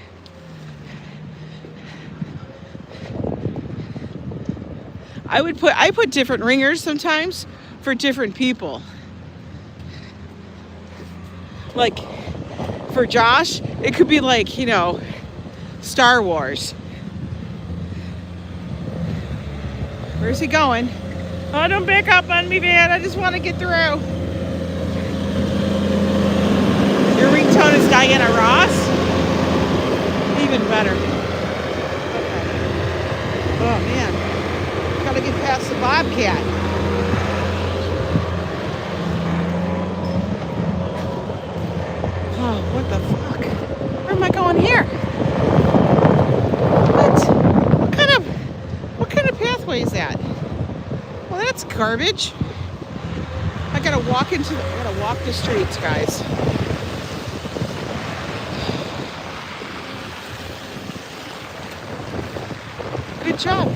I put different ringers sometimes for different people. Like for Josh, it could be like, Star Wars. Where's he going? Oh, don't back up on me, man. I just want to get through. Your ringtone is Diana Ross? Even better. Okay. Oh, man. Gotta get past the bobcat. Oh, what the fuck? Where am I going here? What kind of pathway is that? Well, that's garbage. I gotta walk the streets, guys. Good job.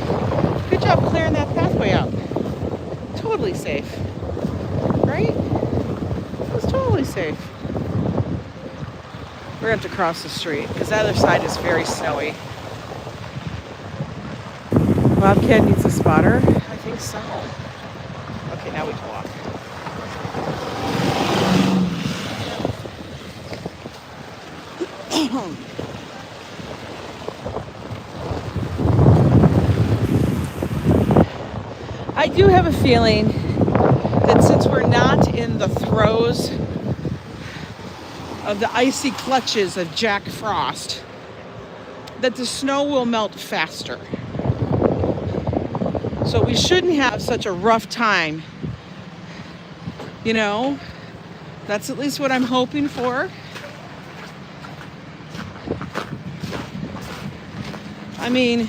Good job clearing that pathway out. Totally safe. Right? It was totally safe. We're gonna have to cross the street because the other side is very snowy. Bobcat needs a spotter? I think so. Okay, now we can walk. I do have a feeling that since we're not in the throes of the icy clutches of Jack Frost, that the snow will melt faster. So we shouldn't have such a rough time. You know, that's at least what I'm hoping for. I mean,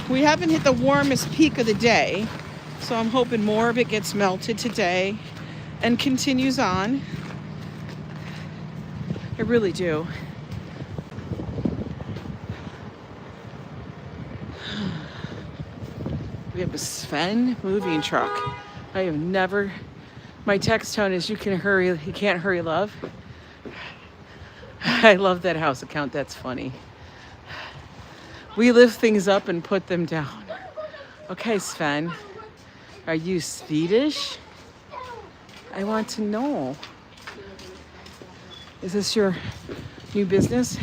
we haven't hit the warmest peak of the day, so I'm hoping more of it gets melted today and continues on. I really do. We have a Sven moving truck. I have never, my text tone is you can't hurry love. I love that house account, that's funny. We lift things up and put them down. Okay, Sven, are you Swedish? I want to know. Is this your new business?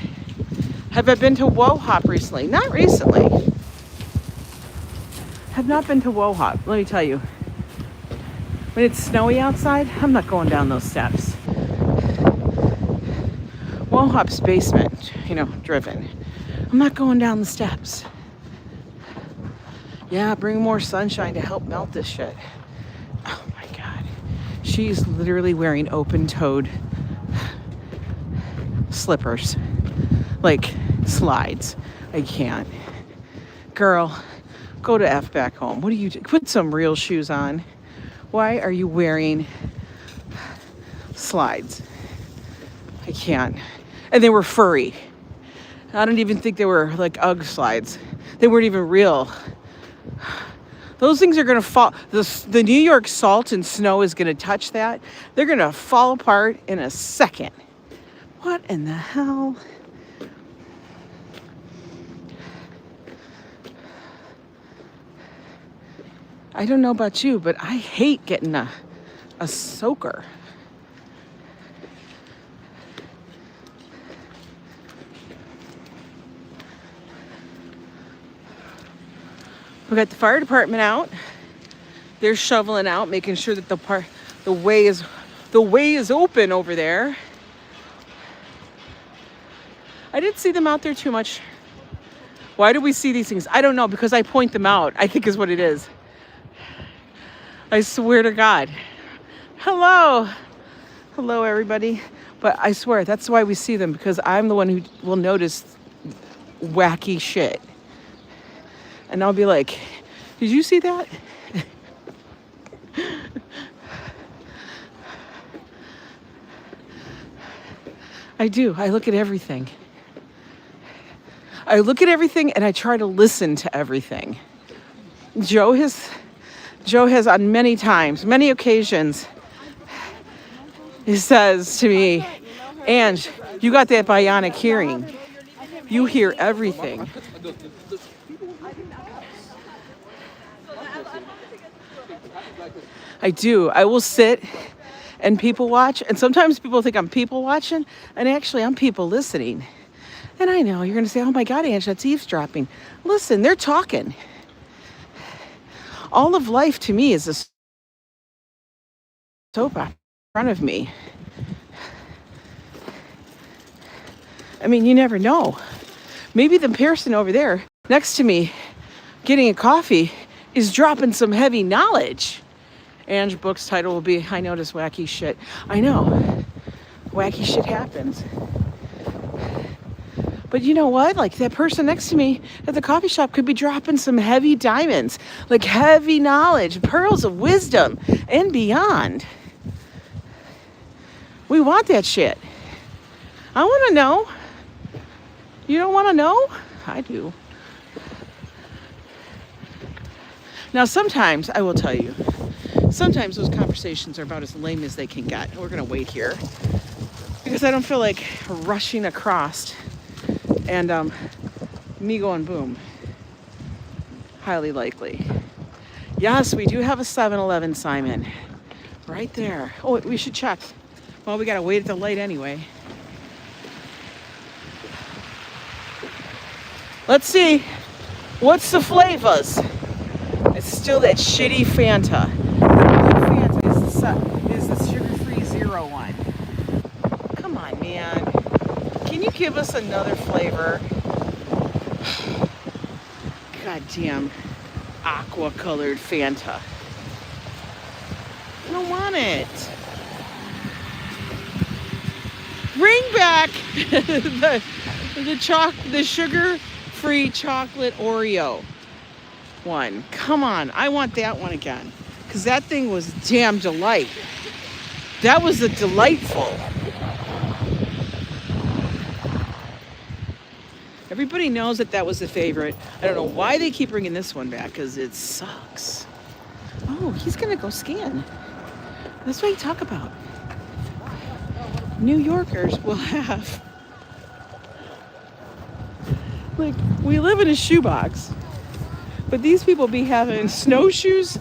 Have I been to WoHop recently? Not recently. Have not been to WoHop. Let me tell you. When it's snowy outside, I'm not going down those steps. WoHop's basement, you know, driven. I'm not going down the steps. Yeah, bring more sunshine to help melt this shit. Oh my God. She's literally wearing open-toed slippers. Like slides. I can't. Girl, go to F back home. What do you do? Put some real shoes on. Why are you wearing slides? I can't. And they were furry. I don't even think they were like UGG slides. They weren't even real. Those things are gonna fall. The New York salt and snow is gonna touch that. They're gonna fall apart in a second. What in the hell? I don't know about you, but I hate getting a soaker. We got the fire department out. They're shoveling out, making sure that the way is open over there. I didn't see them out there too much. Why do we see these things? I don't know, because I point them out, I think is what it is. I swear to God. Hello. Hello, everybody. But I swear, that's why we see them, because I'm the one who will notice wacky shit. And I'll be like, did you see that? I do. I look at everything. I look at everything and I try to listen to everything. Joe has on many times, many occasions, he says to me, Ange, you got that bionic hearing. You hear everything. I do. I will sit and people watch. And sometimes people think I'm people watching. And actually, I'm people listening. And I know you're going to say, oh my God, Ange, that's eavesdropping. Listen, they're talking. All of life to me is a soap opera in front of me. I mean, you never know. Maybe the person over there next to me getting a coffee is dropping some heavy knowledge. Ange's book's title will be, I Notice Wacky Shit. I know. Wacky shit happens. But you know what? Like that person next to me at the coffee shop could be dropping some heavy diamonds, like heavy knowledge, pearls of wisdom and beyond. We want that shit. I want to know. You don't want to know? I do. Now, sometimes, I will tell you, sometimes those conversations are about as lame as they can get. We're going to wait here because I don't feel like rushing across and me going boom. Highly likely. Yes, we do have a 7-Eleven, Simon. Right there. Oh, we should check. Well, we got to wait at the light anyway. Let's see. What's the flavors? It's still that shitty Fanta. The blue Fanta is the sugar-free zero one. give us another flavor. Goddamn aqua colored Fanta. I don't want it. Bring back the sugar-free chocolate Oreo one. Come on, I want that one again. Because that thing was damn delight. That was a delightful. Everybody knows that was the favorite. I don't know why they keep bringing this one back, because it sucks. Oh, he's gonna go scan. That's what you talk about. New Yorkers will have, like, we live in a shoebox, but these people be having snowshoes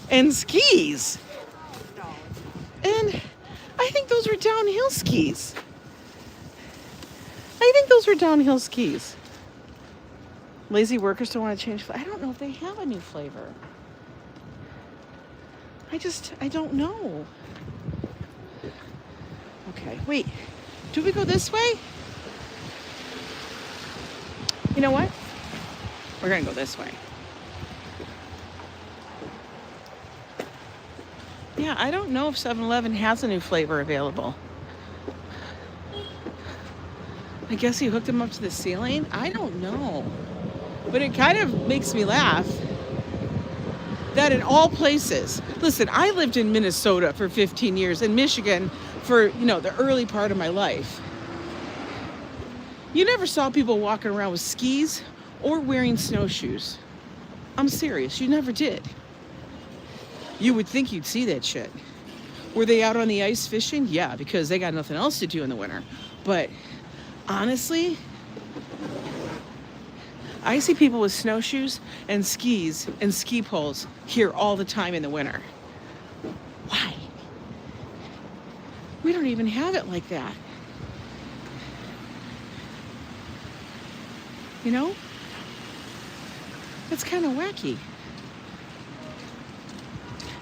and skis. And I think those were downhill skis. Lazy workers don't want to change. I don't know if they have a new flavor. I don't know. Okay, wait. Do we go this way? You know what? We're gonna go this way. Yeah, I don't know if 7-Eleven has a new flavor available. I guess he hooked him up to the ceiling? I don't know. But it kind of makes me laugh that in all places, listen, I lived in Minnesota for 15 years, in Michigan for, the early part of my life. You never saw people walking around with skis or wearing snowshoes. I'm serious, you never did. You would think you'd see that shit. Were they out on the ice fishing? Yeah, because they got nothing else to do in the winter. But honestly, I see people with snowshoes and skis and ski poles here all the time in the winter. Why? We don't even have it like that. It's kind of wacky.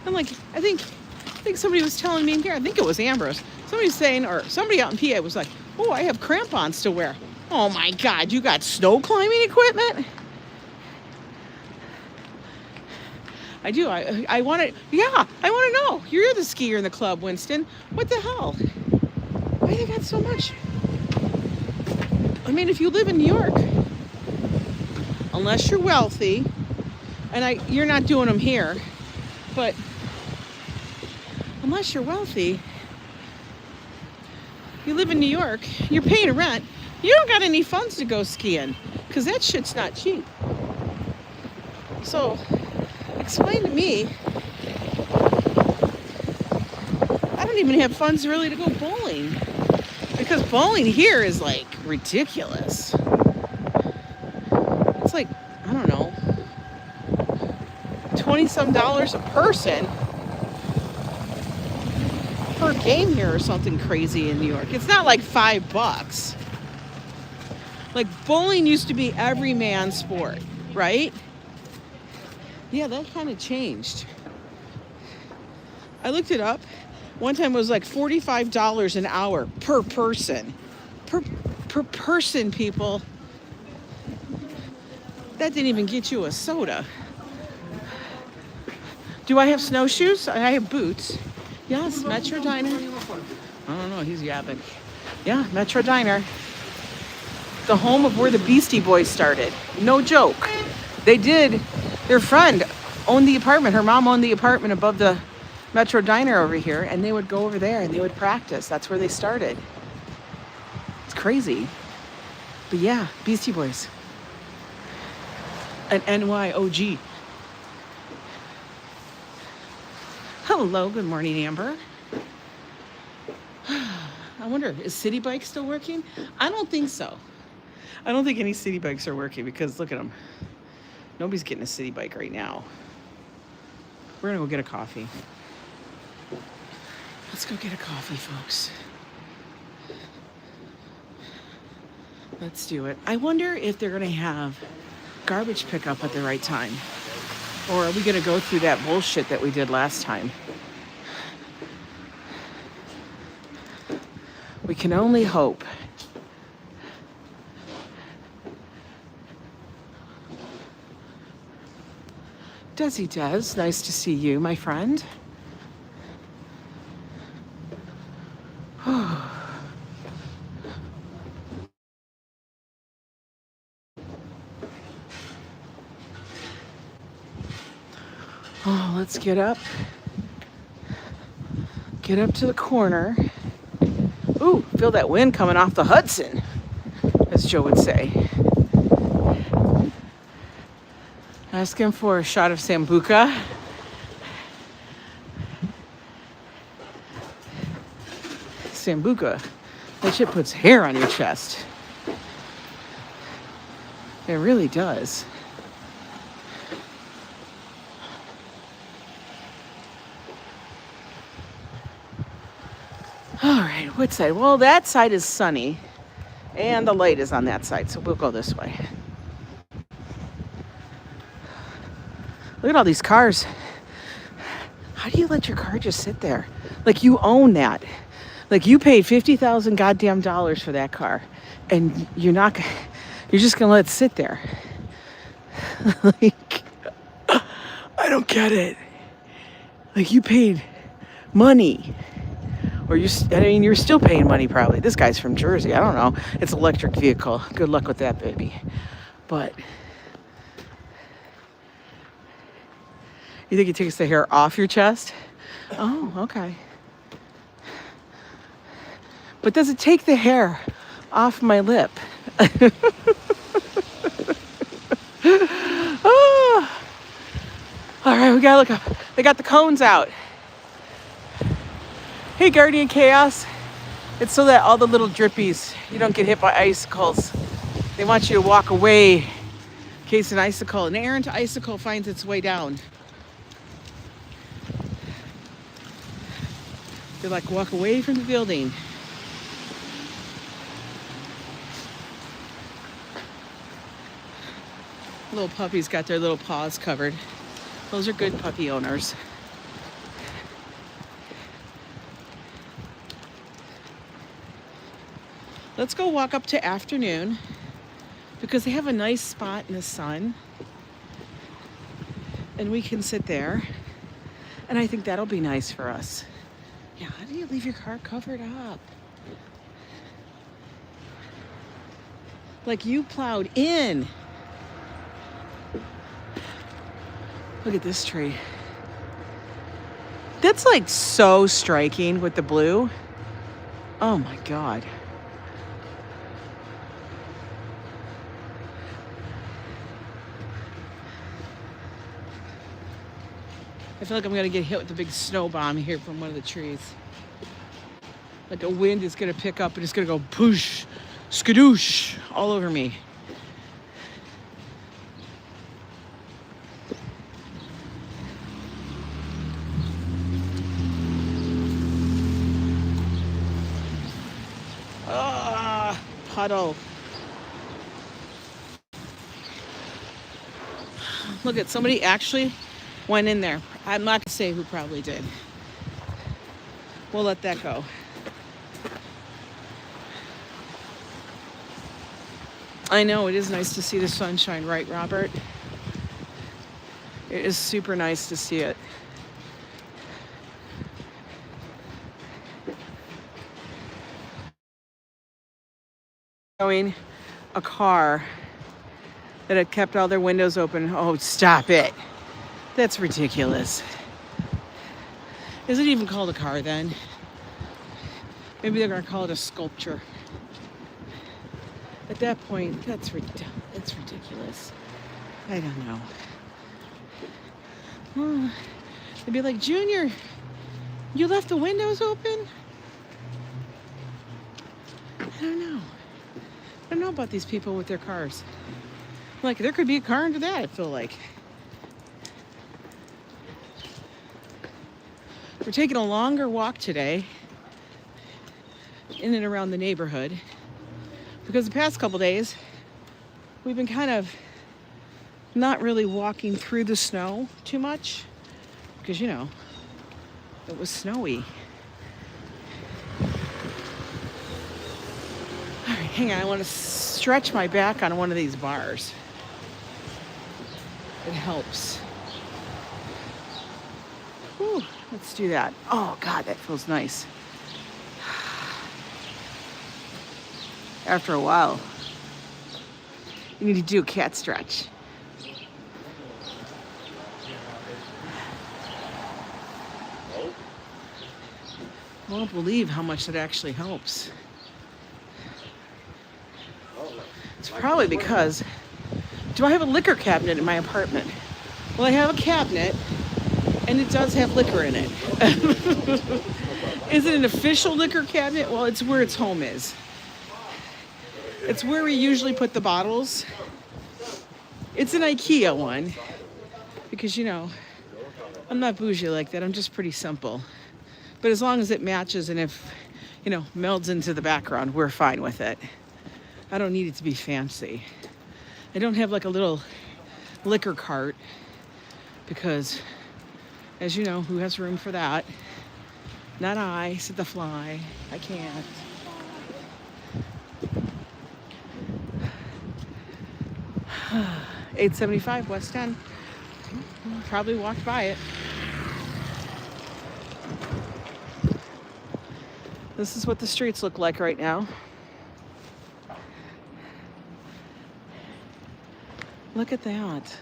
And I think somebody was telling me in here, I think it was Ambrose, somebody's saying, or somebody out in PA was like, oh, I have crampons to wear. Oh my God, you got snow climbing equipment? I do. I want to, I want to know. You're the skier in the club, Winston. What the hell? Why they got so much? I mean, if you live in New York, unless you're wealthy, and you're not doing them here, but unless you're wealthy, you live in New York, you're paying rent, you don't got any funds to go skiing, because that shit's not cheap. So, explain to me, I don't even have funds really to go bowling, because bowling here is like ridiculous. It's like, I don't know, $20-some a person per game here or something crazy in New York. It's not like $5. Like, bowling used to be every man's sport, right? Yeah, that kind of changed. I looked it up. One time it was like $45 an hour per person. Per person, people. That didn't even get you a soda. Do I have snowshoes? I have boots. Yes, Metro Diner. I don't know, he's yapping. Yeah, Metro Diner. The home of where the Beasty Boys started. No joke. They did. Their friend owned the apartment. Her mom owned the apartment above the Metro Diner over here, and they would go over there and they would practice. That's where they started. It's crazy. But yeah, Beasty Boys. An NYOG. Hello, good morning, Amber. I wonder, is City Bike still working? I don't think so. I don't think any City Bikes are working because look at them. Nobody's getting a City Bike right now. We're gonna go get a coffee. Let's go get a coffee, folks. Let's do it. I wonder if they're gonna have garbage pickup at the right time. Or are we gonna go through that bullshit that we did last time? We can only hope. Desi Des, nice to see you, my friend. Oh, let's get up. Get up to the corner. Ooh, feel that wind coming off the Hudson, as Joe would say. Asking for a shot of Sambuca. Sambuca, that shit puts hair on your chest. It really does. All right, what side? Well, that side is sunny, and the light is on that side, so we'll go this way. Look at all these cars. How do you let your car just sit there? Like you own that. Like you paid $50,000 goddamn dollars for that car, and you're just gonna let it sit there. Like, I don't get it. Like you paid money. Or you're still paying money probably. This guy's from Jersey. I don't know. It's an electric vehicle. Good luck with that, baby. But you think it takes the hair off your chest? Oh, okay. But does it take the hair off my lip? Oh. All right, we gotta look up. They got the cones out. Hey, Guardian Chaos. It's so that all the little drippies, you don't get hit by icicles. They want you to walk away in case an errant icicle finds its way down. They're like, walk away from the building. Little puppies got their little paws covered. Those are good puppy owners. Let's go walk up to Afternoon because they have a nice spot in the sun and we can sit there, and I think that'll be nice for us. Yeah, how do you leave your car covered up? Like you plowed in. Look at this tree. That's like so striking with the blue. Oh my God. I feel like I'm gonna get hit with a big snow bomb here from one of the trees. Like the wind is gonna pick up and it's gonna go poosh, skadoosh all over me. Ah, puddle. Look at somebody actually went in there. I'm not gonna say who probably did. We'll let that go. I know, it is nice to see the sunshine, right, Robert? It is super nice to see it. Showing a car that had kept all their windows open. Oh, stop it. That's ridiculous. Is it even called a car then? Maybe they're gonna call it a sculpture. At that point, that's ridiculous. I don't know. Oh, they'd be like, Junior, you left the windows open? I don't know. I don't know about these people with their cars. Like, there could be a car under that, I feel like. We're taking a longer walk today in and around the neighborhood because the past couple days we've been kind of not really walking through the snow too much because, you know, it was snowy. All right, hang on, I want to stretch my back on one of these bars. It helps. Whew, let's do that. Oh God, that feels nice. After a while, you need to do a cat stretch. I won't believe how much that actually helps. It's probably because, do I have a liquor cabinet in my apartment? Well, I have a cabinet, and it does have liquor in it. Is it an official liquor cabinet? Well, it's where its home is. It's where we usually put the bottles. It's an IKEA one, because, you know, I'm not bougie like that. I'm just pretty simple. But as long as it matches and if, you know, melds into the background, we're fine with it. I don't need it to be fancy. I don't have like a little liquor cart because, as you know, who has room for that? Not I, said the fly. I can't. $875 West End. Probably walked by it. This is what the streets look like right now. Look at that.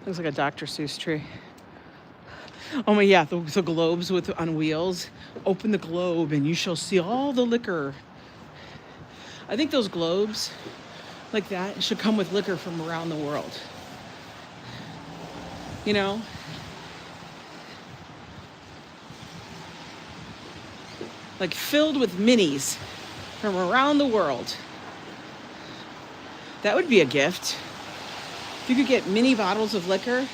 Looks like a Dr. Seuss tree. Oh my, yeah, the globes on wheels. Open the globe and you shall see all the liquor. I think those globes like that should come with liquor from around the world. You know? Like filled with minis from around the world. That would be a gift. If you could get mini bottles of liquor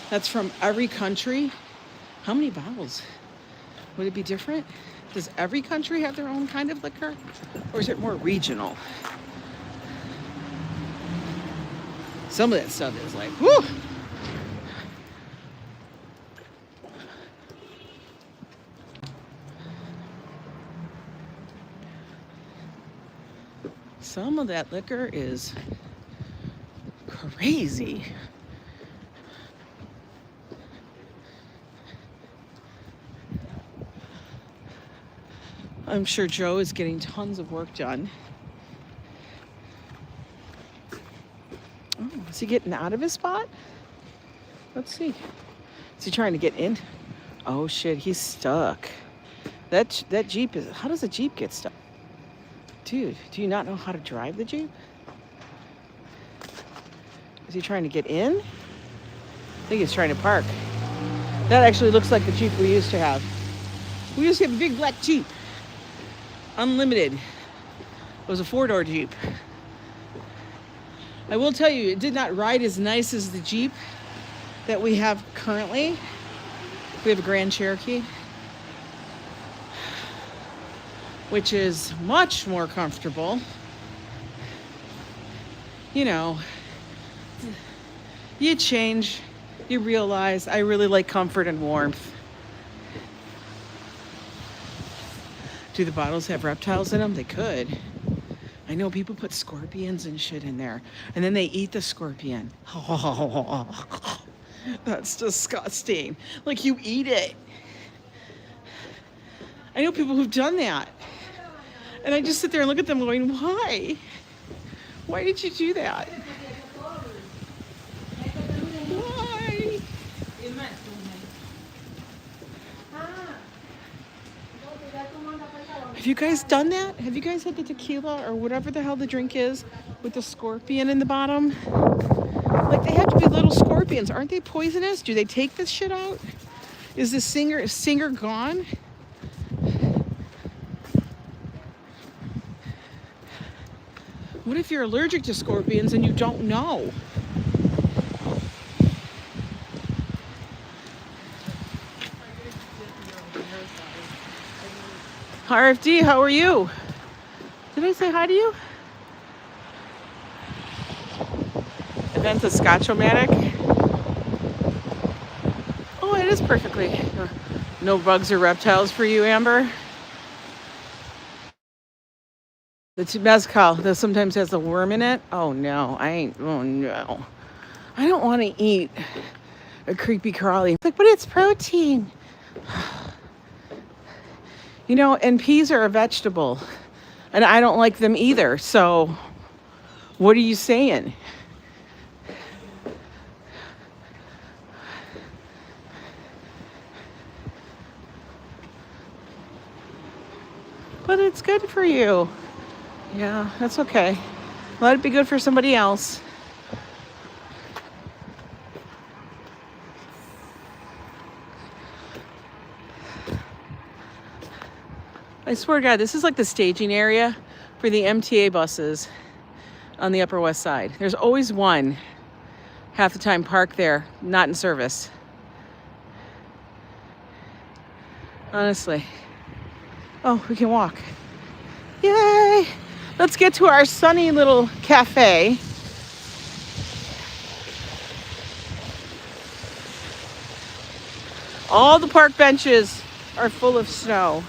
that's from every country. How many bottles? Would it be different? Does every country have their own kind of liquor? Or is it more regional? Some of that stuff is like, whoo! Some of that liquor is crazy. I'm sure Joe is getting tons of work done. Oh, is he getting out of his spot? Let's see. Is he trying to get in? Oh shit, he's stuck. That Jeep is, how does a Jeep get stuck? Dude, do you not know how to drive the Jeep? Is he trying to get in? I think he's trying to park. That actually looks like the Jeep we used to have. We used to have a big black Jeep. Unlimited. It was a 4-door Jeep. I will tell you, it did not ride as nice as the Jeep that we have currently. We have a Grand Cherokee, which is much more comfortable. You know, you change, you realize I really like comfort and warmth. Do the bottles have reptiles in them? They could. I know people put scorpions and shit in there, and then they eat the scorpion. That's disgusting. Like, you eat it. I know people who've done that. And I just sit there and look at them going, why? Why did you do that? Why? Have you guys done that? Have you guys had the tequila or whatever the hell the drink is with the scorpion in the bottom? Like, they have to be little scorpions. Aren't they poisonous? Do they take this shit out? Is the singer gone? What if you're allergic to scorpions and you don't know? RFD, how are you? Did I say hi to you? Event a Scotch-O-Matic. Oh, it is perfectly. No bugs or reptiles for you, Amber? The mezcal that sometimes has a worm in it. Oh no, oh no. I don't want to eat a creepy crawly. Like, but it's protein. You know, and peas are a vegetable. And I don't like them either. So what are you saying? But it's good for you. Yeah, that's okay. Let it be good for somebody else. I swear to God, this is like the staging area for the MTA buses on the Upper West Side. There's always one, half the time parked there, not in service. Honestly. Oh, we can walk. Yay! Let's get to our sunny little cafe. All the park benches are full of snow.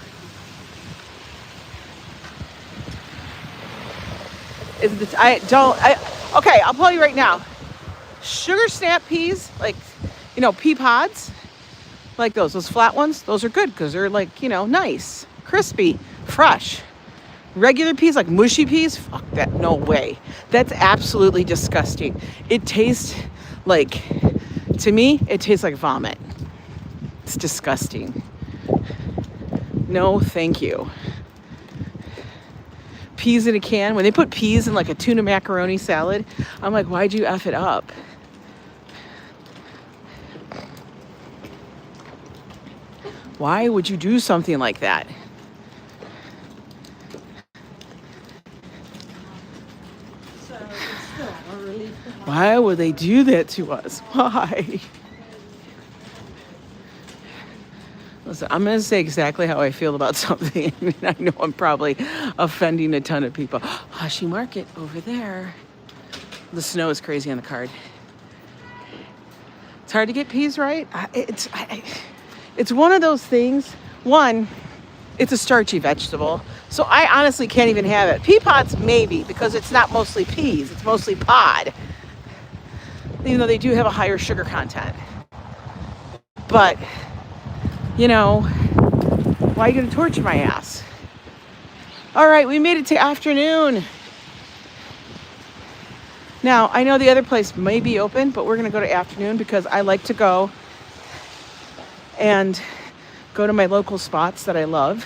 Okay, I'll tell you right now. Sugar snap peas, like, you know, pea pods, like those flat ones, those are good because they're like, you know, nice, crispy, fresh. Regular peas, like mushy peas, fuck that, no way. That's absolutely disgusting. It tastes like, to me, it tastes like vomit. It's disgusting. No, thank you. Peas in a can. When they put peas in like a tuna macaroni salad, I'm like, why'd you F it up? Why would you do something like that? Why would they do that to us? Why? Listen, I'm going to say exactly how I feel about something. I know I'm probably offending a ton of people. Hashi Market over there. The snow is crazy on the card. It's hard to get peas right. It's one of those things. One, it's a starchy vegetable. So I honestly can't even have it. Pea pods, maybe, because it's not mostly peas. It's mostly pod. Even though they do have a higher sugar content. But, you know, why are you going to torture my ass? All right, we made it to afternoon. Now, I know the other place may be open, but we're going to go to afternoon because I like to go and go to my local spots that I love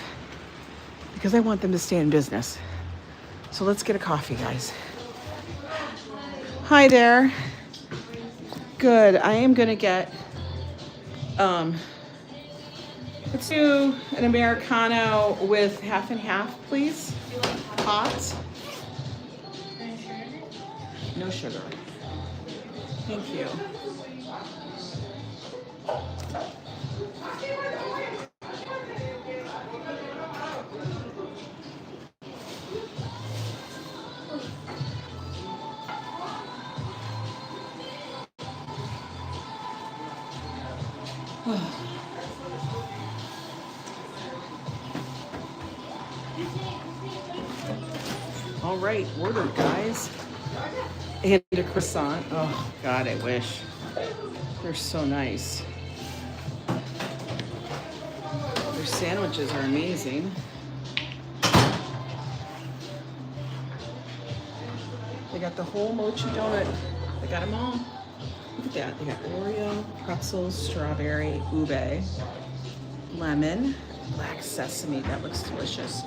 because I want them to stay in business. So let's get a coffee, guys. Hi there. Good. I am going to get, let's do an Americano with half and half, please. Hot. No sugar. Thank you. All right, ordered, guys. And a croissant. Oh, God, I wish. They're so nice. Their sandwiches are amazing. They got the whole mochi donut. They got them all. Look at that. They got Oreo, pretzels, strawberry, ube, lemon, black sesame. That looks delicious.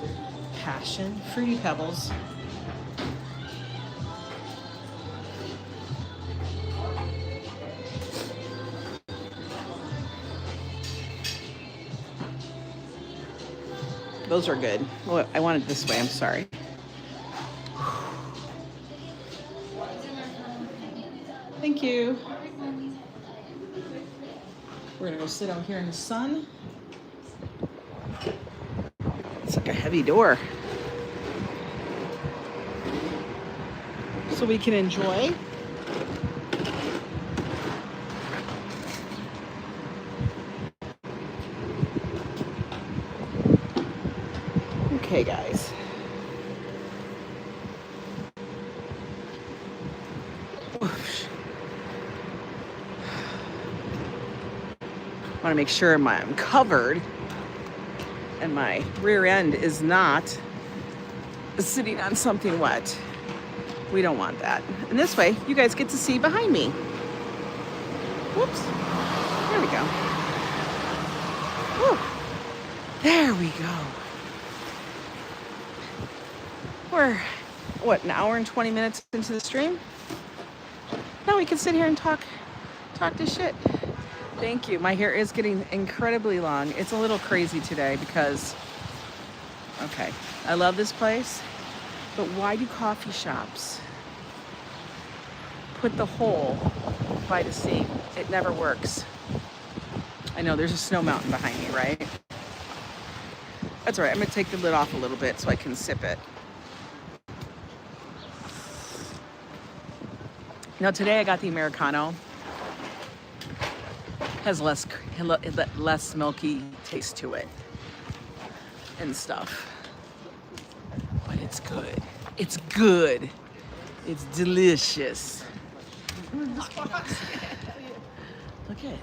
Passion, fruity pebbles. Those are good. Oh, I want it this way. I'm sorry. Thank you. We're gonna go sit out here in the sun. It's like a heavy door. So we can enjoy. Okay, guys. want to make sure I'm covered and my rear end is not sitting on something wet. We don't want that. And this way, you guys get to see behind me. Whoops. There we go. Woo. There we go. We're, what, an hour and 20 minutes into the stream? Now we can sit here and talk to shit. Thank you. My hair is getting incredibly long. It's a little crazy today because, okay, I love this place, but why do coffee shops put the hole by the sink? It never works. I know there's a snow mountain behind me, right? That's all right. I'm gonna take the lid off a little bit so I can sip it. Now today I got the Americano. Has less milky taste to it and stuff, but it's good. It's good. It's delicious. Look at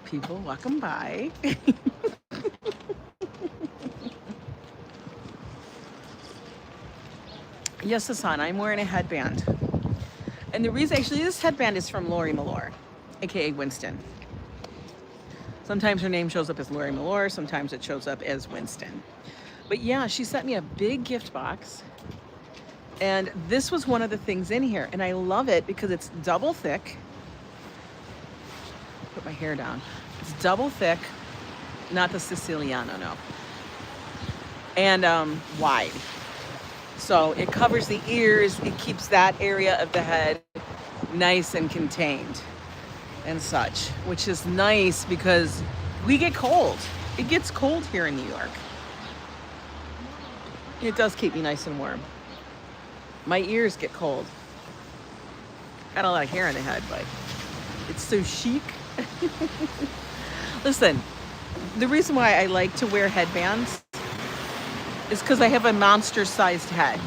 people walking by. Yes, Hassan, I'm wearing a headband. And the reason, actually, this headband is from Lori Malore, aka Winston. Sometimes her name shows up as Lori Malore, sometimes it shows up as Winston. But yeah, she sent me a big gift box. And this was one of the things in here. And I love it because it's double thick. Put my hair down. It's double thick, not the Siciliano, no. And wide. So it covers the ears, it keeps that area of the head nice and contained and such, which is nice because we get cold. It gets cold here in New York. It does keep me nice and warm. My ears get cold. Got a lot of hair in the head, but it's so chic. Listen, the reason why I like to wear headbands is because I have a monster-sized head.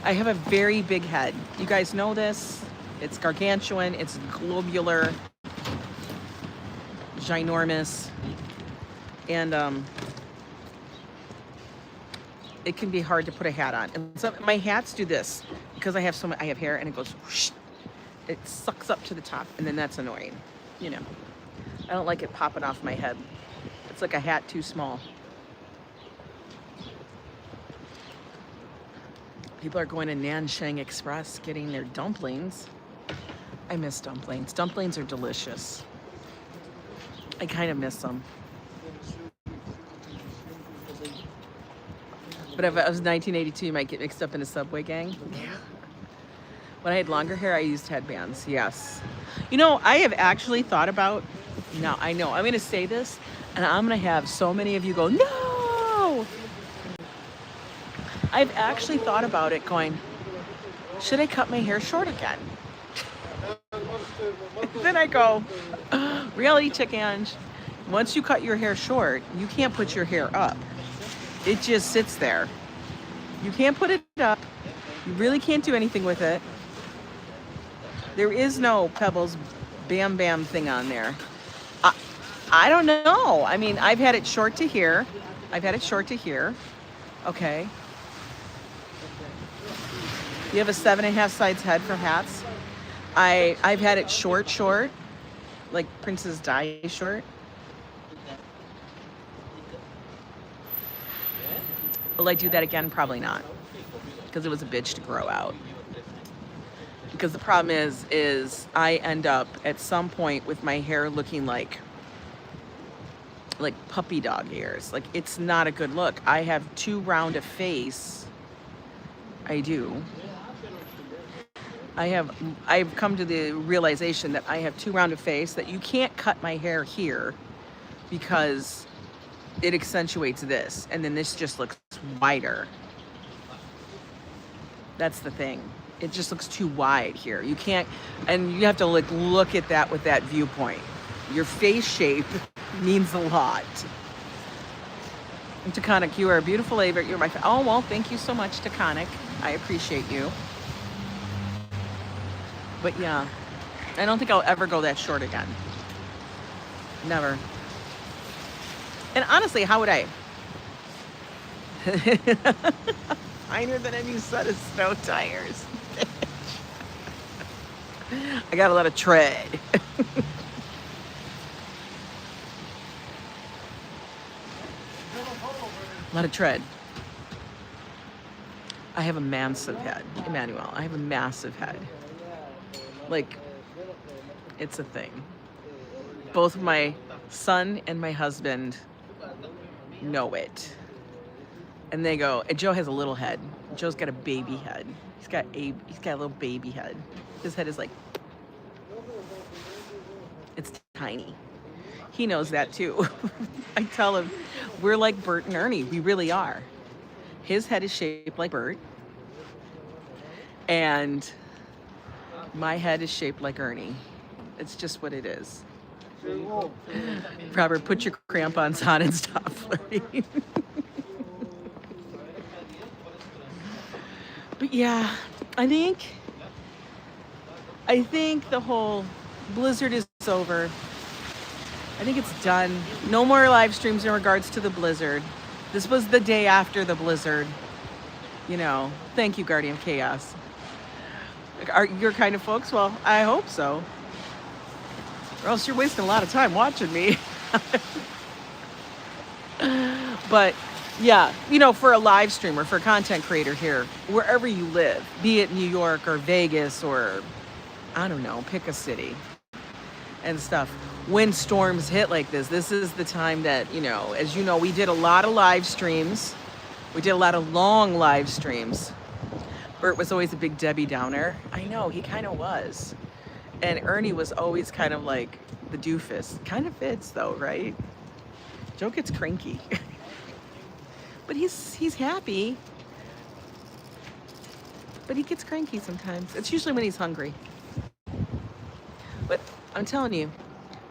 I have a very big head. You guys know this. It's gargantuan, it's globular, ginormous, and it can be hard to put a hat on. And so my hats do this because I have hair and it goes whoosh, it sucks up to the top, and then that's annoying. You know, I don't like it popping off my head. It's like a hat too small. People are going to Nanshang Express getting their dumplings. I miss dumplings. Dumplings are delicious. I kind of miss them. But if it was 1982, you might get mixed up in a subway gang. Yeah. When I had longer hair, I used headbands. Yes. You know, I have actually thought about, now I know, I'm going to say this, and I'm going to have so many of you go, no! I've actually thought about it going, should I cut my hair short again? Then I go, reality check, Ange. Once you cut your hair short, you can't put your hair up. It just sits there. You can't put it up. You really can't do anything with it. There is no Pebbles Bam Bam thing on there. I don't know. I mean, I've had it short to here. I've had it short to here. Okay. You have a 7.5 sides head for hats. I've had it short, like Princess Di short. Will I do that again? Probably not, because it was a bitch to grow out. Because the problem is I end up at some point with my hair looking like puppy dog ears. Like, it's not a good look. I have too round a face. I do. I've come to the realization that I have too round a face, that you can't cut my hair here because it accentuates this, and then this just looks wider. That's the thing. It just looks too wide here. You can't, and you have to look at that with that viewpoint. Your face shape means a lot. And Taconic, you are a beautiful Ava. You're my oh, well, thank you so much, Taconic. I appreciate you. But yeah, I don't think I'll ever go that short again. Never. And honestly, how would I? Finer than any set of snow tires. I got a lot of tread. A lot of tread. I have a massive head, Emmanuel. I have a massive head. Like, it's a thing. Both my son and my husband know it. And they go, and Joe has a little head. Joe's got a baby head. He's got a little baby head. His head is like, it's tiny. He knows that too. I tell him, we're like Bert and Ernie. We really are. His head is shaped like Bert. And my head is shaped like Ernie. It's just what it is. Robert, put your crampons on and stop flirting. But yeah, I think the whole blizzard is over. I think it's done. No more live streams in regards to the blizzard. This was the day after the blizzard. You know, thank you, Guardian Chaos. Are your kind of folks? Well, I hope so. Or else you're wasting a lot of time watching me. But yeah, you know, for a live streamer, for a content creator here, wherever you live, be it New York or Vegas or, I don't know, pick a city and stuff. When storms hit like this is the time that, you know, as you know, we did a lot of live streams. We did a lot of long live streams. Bert was always a big Debbi downer. I know, he kind of was. And Ernie was always kind of like the doofus. Kind of fits though, right? Joe gets cranky. But he's happy. But he gets cranky sometimes. It's usually when he's hungry. But I'm telling you,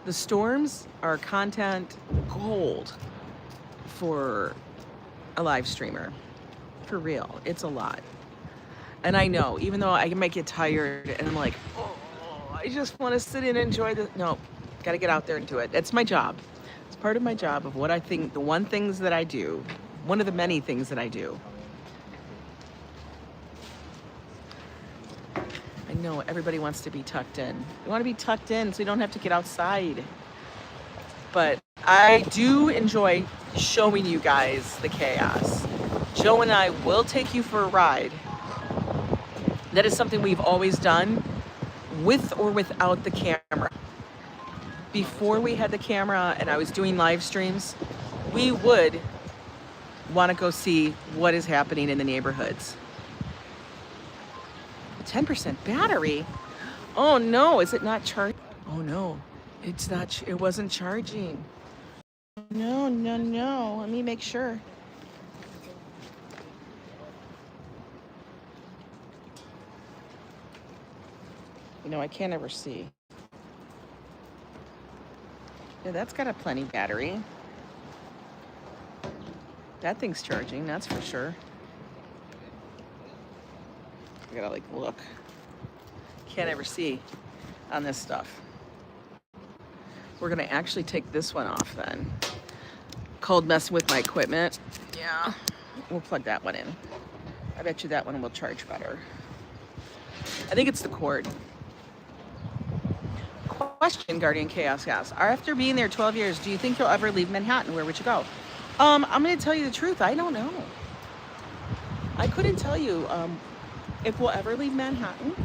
the storms are content gold for a live streamer. For real, it's a lot. And I know, even though I might get tired and I'm like, oh, I just want to sit and enjoy this. No, got to get out there and do it. That's my job. It's part of my job of what I think, the one things that I do, one of the many things that I do. I know everybody wants to be tucked in. You want to be tucked in so you don't have to get outside. But I do enjoy showing you guys the chaos. Joe and I will take you for a ride. That is something we've always done, with or without the camera. Before we had the camera and I was doing live streams, we would want to go see what is happening in the neighborhoods. 10% battery? Oh no, is it not charging? Oh no, it's not, it wasn't charging. No, let me make sure. You know, I can't ever see. Yeah, that's got a plenty battery. That thing's charging, that's for sure. I gotta like look. Can't ever see on this stuff. We're gonna actually take this one off then. Cold messing with my equipment. Yeah, we'll plug that one in. I bet you that one will charge better. I think it's the cord. Question, Guardian Chaos asks, after being there 12 years, do you think you'll ever leave Manhattan? Where would you go? I'm going to tell you the truth. I don't know. I couldn't tell you if we'll ever leave Manhattan.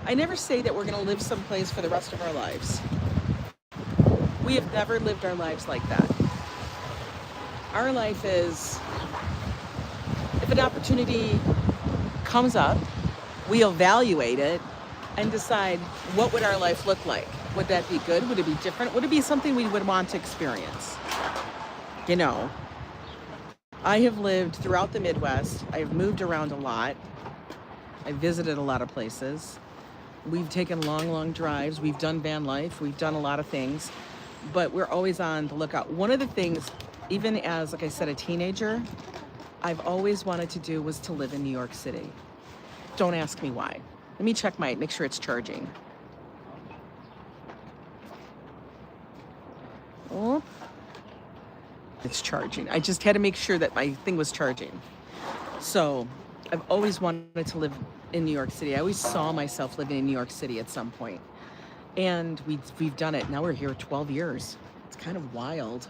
I never say that we're going to live someplace for the rest of our lives. We have never lived our lives like that. Our life is, if an opportunity comes up, we evaluate it and decide what would our life look like. Would that be good? Would it be different? Would it be something we would want to experience? You know, I have lived throughout the Midwest. I've moved around a lot. I've visited a lot of places. We've taken long, long drives. We've done van life. We've done a lot of things, but we're always on the lookout. One of the things, even as, like I said, a teenager, I've always wanted to do was to live in New York City. Don't ask me why. Let me check make sure it's charging. Oh. It's charging. I just had to make sure that my thing was charging. So I've always wanted to live in New York City. I always saw myself living in New York City at some point. And we've done it. Now we're here 12 years. It's kind of wild.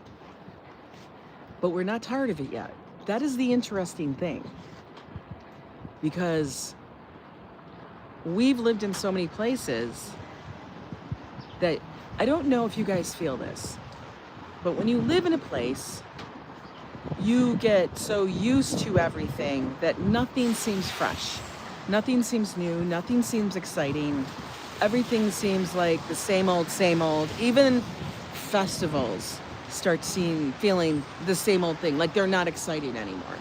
But we're not tired of it yet. That is the interesting thing. Because we've lived in so many places that I don't know if you guys feel this, but when you live in a place, you get so used to everything that nothing seems fresh. Nothing seems new. Nothing seems exciting. Everything seems like the same old, same old. Even festivals start feeling the same old thing, like they're not exciting anymore.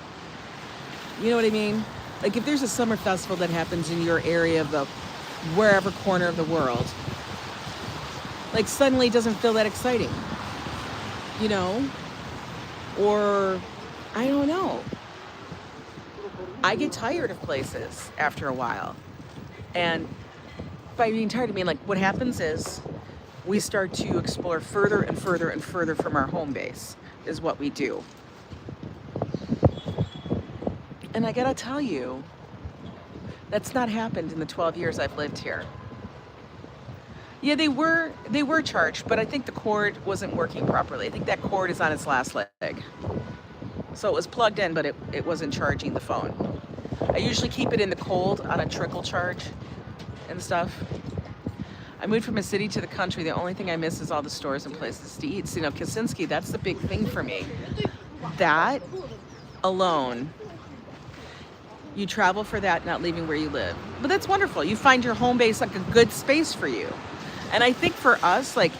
You know what I mean? Like if there's a summer festival that happens in your area of the wherever corner of the world, like suddenly it doesn't feel that exciting, you know? Or I don't know. I get tired of places after a while. And by being tired, I mean like what happens is we start to explore further and further and further from our home base is what we do. And I gotta tell you, that's not happened in the 12 years I've lived here. Yeah, they were charged, but I think the cord wasn't working properly. I think that cord is on its last leg. So it was plugged in, but it wasn't charging the phone. I usually keep it in the cold on a trickle charge and stuff. I moved from a city to the country. The only thing I miss is all the stores and places to eat. So, you know, Kosinski, that's the big thing for me. That alone, you travel for that, not leaving where you live. But that's wonderful. You find your home base like a good space for you. And I think for us, like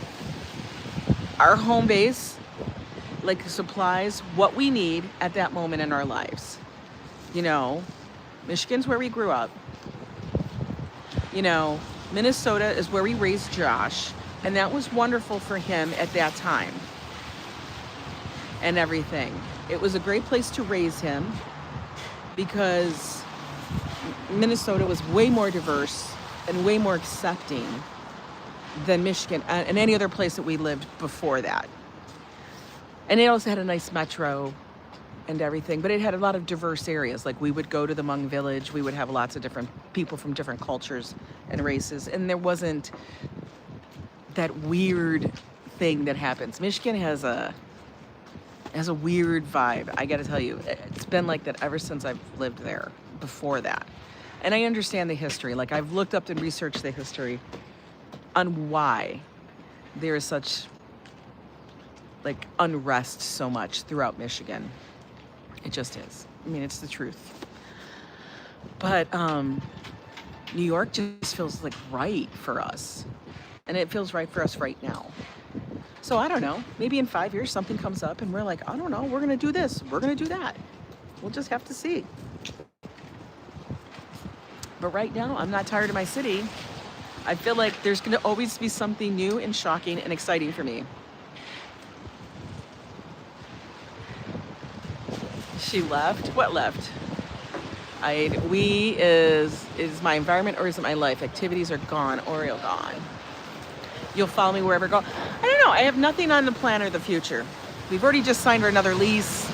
our home base, like supplies what we need at that moment in our lives. You know, Michigan's where we grew up. You know, Minnesota is where we raised Josh, and that was wonderful for him at that time and everything. It was a great place to raise him because Minnesota was way more diverse and way more accepting than Michigan and any other place that we lived before that. And it also had a nice metro and everything, but it had a lot of diverse areas. Like we would go to the Hmong village, we would have lots of different people from different cultures and races, and there wasn't that weird thing that happens. Michigan has a weird vibe, I gotta tell you. It's been like that ever since I've lived there, before that. And I understand the history. Like I've looked up and researched the history on why there is such like unrest so much throughout Michigan. It just is. I mean, it's the truth. But New York just feels like right for us. And it feels right for us right now. So I don't know, maybe in 5 years something comes up and we're like, I don't know, we're gonna do this, we're gonna do that. We'll just have to see. But right now, I'm not tired of my city. I feel like there's gonna always be something new and shocking and exciting for me. She left? What left? Is my environment or is it my life? Activities are gone, Oreo gone. You'll follow me wherever I go. I don't know, I have nothing on the plan or the future. We've already just signed for another lease.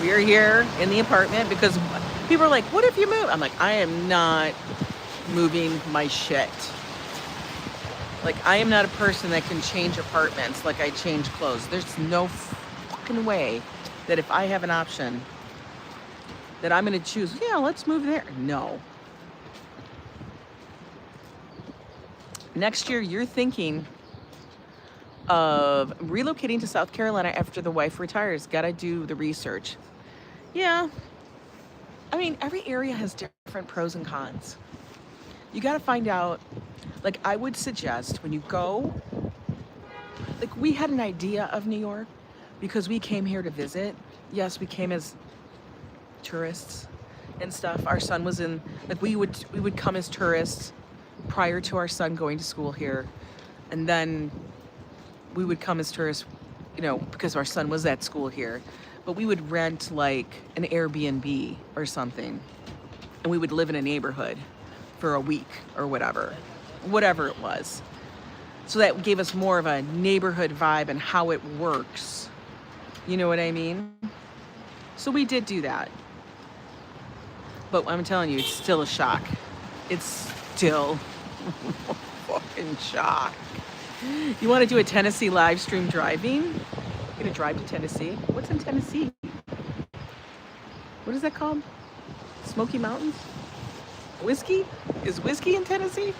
We are here in the apartment because people are like, what if you move? I'm like, I am not moving my shit. Like, I am not a person that can change apartments like I change clothes. There's no fucking way that if I have an option that I'm gonna choose, yeah, let's move there. No. Next year, you're thinking of relocating to South Carolina after the wife retires. Gotta do the research. Yeah. I mean, every area has different pros and cons. You gotta find out, like I would suggest when you go, like we had an idea of New York because we came here to visit. Yes, we came as tourists and stuff. Our son was in, like we would come as tourists prior to our son going to school here. And then we would come as tourists, you know, because our son was at school here. But we would rent like an Airbnb or something. And we would live in a neighborhood for a week or whatever it was. So that gave us more of a neighborhood vibe and how it works. You know what I mean? So we did do that. But I'm telling you, it's still a shock. It's still a fucking shock. You want to do a Tennessee live stream driving? You're gonna drive to Tennessee? What's in Tennessee? What is that called? Smoky Mountains? Whiskey? Is whiskey in Tennessee?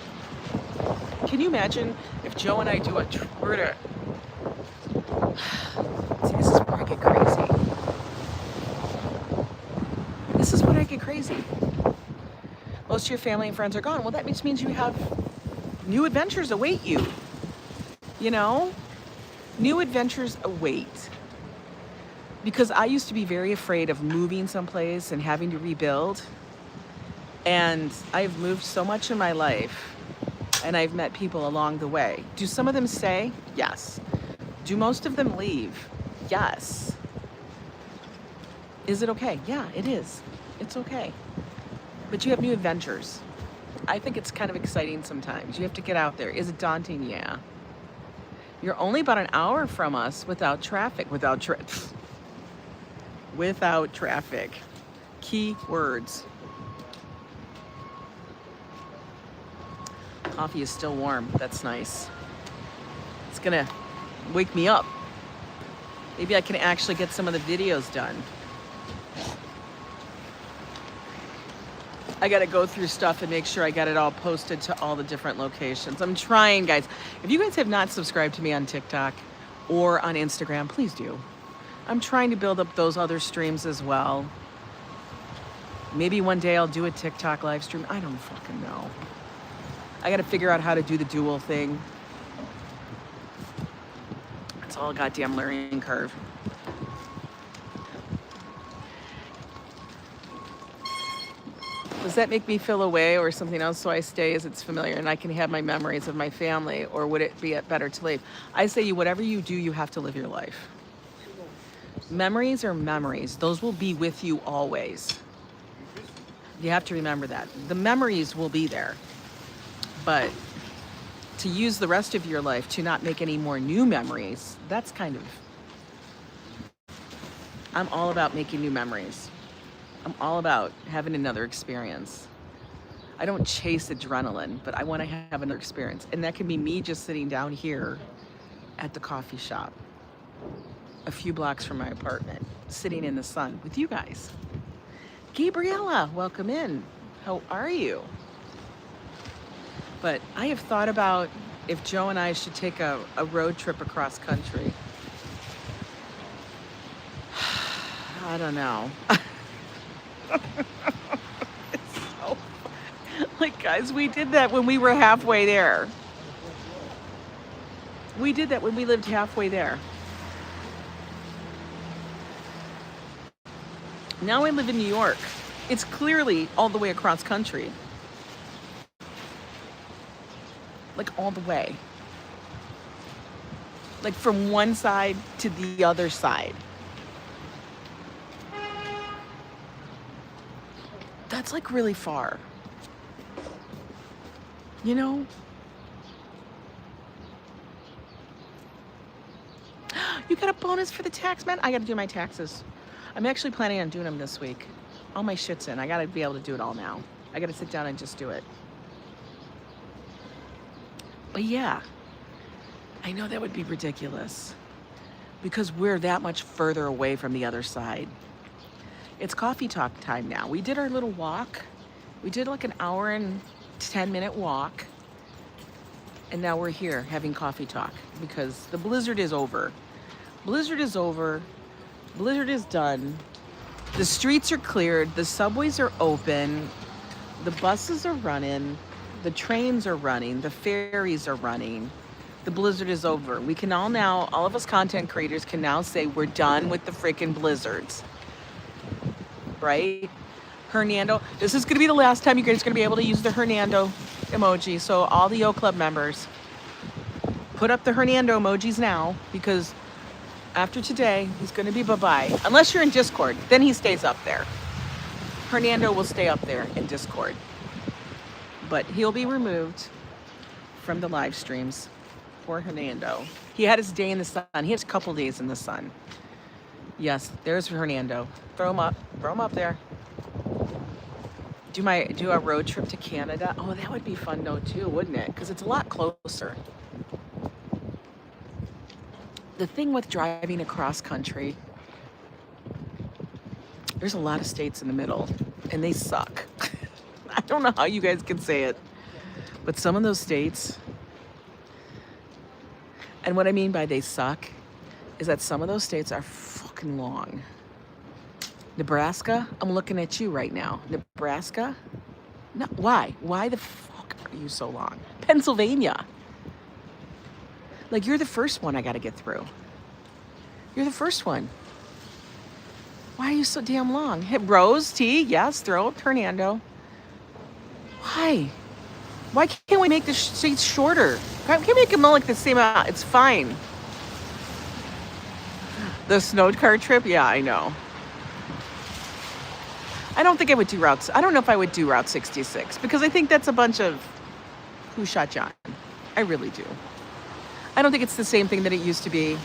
Can you imagine if Joe and I do a tour to... See, this is where I get crazy. This is when I get crazy. Most of your family and friends are gone. Well, that means you have new adventures await you. You know? New adventures await. Because I used to be very afraid of moving someplace and having to rebuild. And I've moved so much in my life. And I've met people along the way. Do some of them stay? Yes. Do most of them leave? Yes. Is it okay? Yeah, it is. It's okay. But you have new adventures. I think it's kind of exciting sometimes. You have to get out there. Is it daunting? Yeah. You're only about an hour from us without traffic. Without traffic. Key words. Coffee is still warm. That's nice. It's gonna wake me up. Maybe I can actually get some of the videos done. I gotta go through stuff and make sure I got it all posted to all the different locations. I'm trying, guys. If you guys have not subscribed to me on TikTok or on Instagram, please do. I'm trying to build up those other streams as well. Maybe one day I'll do a TikTok live stream. I don't fucking know. I gotta figure out how to do the dual thing. It's all a goddamn learning curve. Does that make me feel away or something else so I stay as it's familiar and I can have my memories of my family, or would it be better to leave? I say whatever you do, you have to live your life. Memories are memories. Those will be with you always. You have to remember that. The memories will be there. But to use the rest of your life to not make any more new memories, that's kind of... I'm all about making new memories. I'm all about having another experience. I don't chase adrenaline, but I want to have another experience. And that can be me just sitting down here at the coffee shop, a few blocks from my apartment, sitting in the sun with you guys. Gabriella, welcome in. How are you? But I have thought about if Joe and I should take a road trip across country. I don't know. It's so, like, guys, we did that when we were halfway there. We did that when we lived halfway there. Now I live in New York. It's clearly all the way across country. Like all the way. Like from one side to the other side. That's like really far. You know? You got a bonus for the tax, man? I gotta do my taxes. I'm actually planning on doing them this week. All my shit's in. I gotta be able to do it all now. I gotta sit down and just do it. But yeah, I know that would be ridiculous because we're that much further away from the other side. It's coffee talk time now. We did our little walk. We did like an hour and 10-minute walk. And now we're here having coffee talk because the blizzard is over. Blizzard is over. Blizzard is done. The streets are cleared. The subways are open. The buses are running. The trains are running. The ferries are running. The blizzard is over. We can all now, all of us content creators can now say we're done with the freaking blizzards. Right? Hernando. This is going to be the last time you guys are going to be able to use the Hernando emoji. So all the Yo Club members, put up the Hernando emojis now, because after today, he's going to be bye-bye. Unless you're in Discord, then he stays up there. Hernando will stay up there in Discord. But he'll be removed from the live streams. Poor Hernando. He had his day in the sun. He had a couple days in the sun. Yes, there's Hernando. Throw him up. Throw him up there. Do a road trip to Canada. Oh, that would be fun though too, wouldn't it? Because it's a lot closer. The thing with driving across country, there's a lot of states in the middle, and they suck. I don't know how you guys can say it, but some of those states, and what I mean by they suck, is that some of those states are fucking long. Nebraska, I'm looking at you right now. Nebraska? No, why? Why the fuck are you so long? Pennsylvania. Like, you're the first one I gotta get through. You're the first one. Why are you so damn long? Hit Rose, T, yes, throw up Hernando. Why? Why can't we make the states shorter? Can't we make them all like the same amount? It's fine. The snow car trip? Yeah, I know. I don't think I would do routes. I don't know if I would do Route 66 because I think that's a bunch of who shot John. I really do. I don't think it's the same thing that it used to be.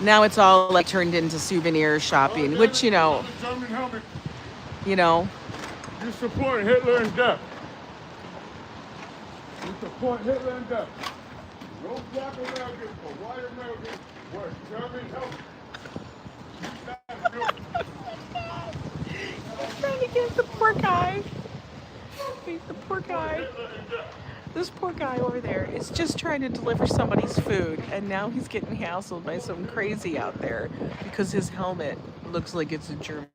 Now it's all like turned into souvenir shopping, which, you know. You support Hitler and death. You support Hitler and death. No black Americans or white Americans were German help. He's trying to get the poor guy. He's the poor guy. This poor guy over there is just trying to deliver somebody's food, and now he's getting hassled by some crazy out there because his helmet looks like it's a German.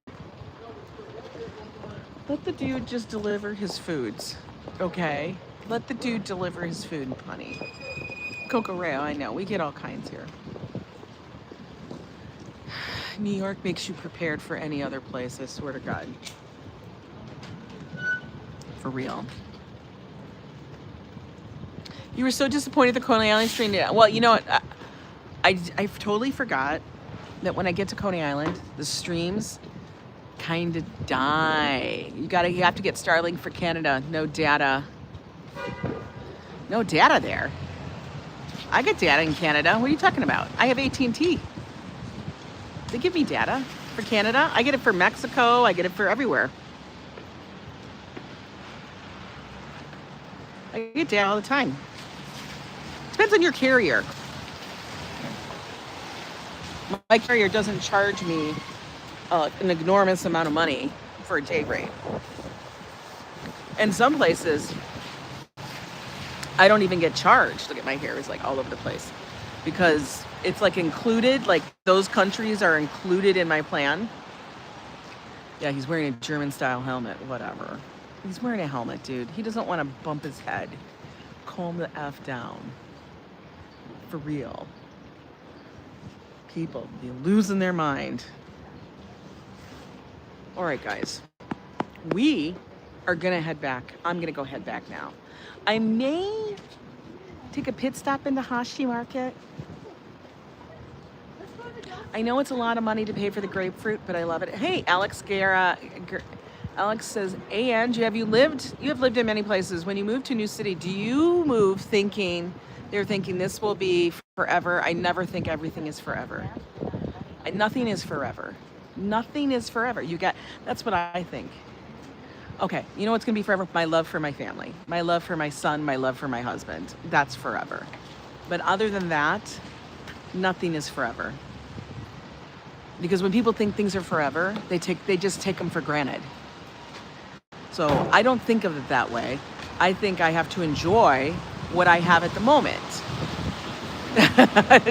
Let the dude just deliver his foods, okay? Let the dude deliver his food, honey. Cocoreo, I know, we get all kinds here. New York makes you prepared for any other place, I swear to God. For real. You were so disappointed the Coney Island stream. Well, you know what? I totally forgot that when I get to Coney Island, the streams kind of die. You have to get Starlink for Canada. No data. No data there. I get data in Canada. What are you talking about? I have AT&T. They give me data for Canada. I get it for Mexico. I get it for everywhere. I get data all the time. Depends on your carrier. My carrier doesn't charge me an enormous amount of money for a day rate. And some places, I don't even get charged. Look at my hair is like all over the place. Because it's like included, like those countries are included in my plan. Yeah, he's wearing a German style helmet, whatever. He's wearing a helmet, dude. He doesn't want to bump his head. Calm the F down. For real. People be losing their mind. All right, guys. We are going to head back. I'm going to go head back now. I may take a pit stop in the Hashi market. I know it's a lot of money to pay for the grapefruit, but I love it. Hey, Alex Guerra. Alex says, and you have lived in many places. When you move to a new city, do you move thinking, they're thinking this will be forever? I never think everything is forever. Nothing is forever. Nothing is forever. That's what I think. Okay, you know what's gonna be forever? My love for my family, my love for my son, my love for my husband. That's forever. But other than that, nothing is forever. Because when people think things are forever, they just take them for granted. So I don't think of it that way. I think I have to enjoy what I have at the moment.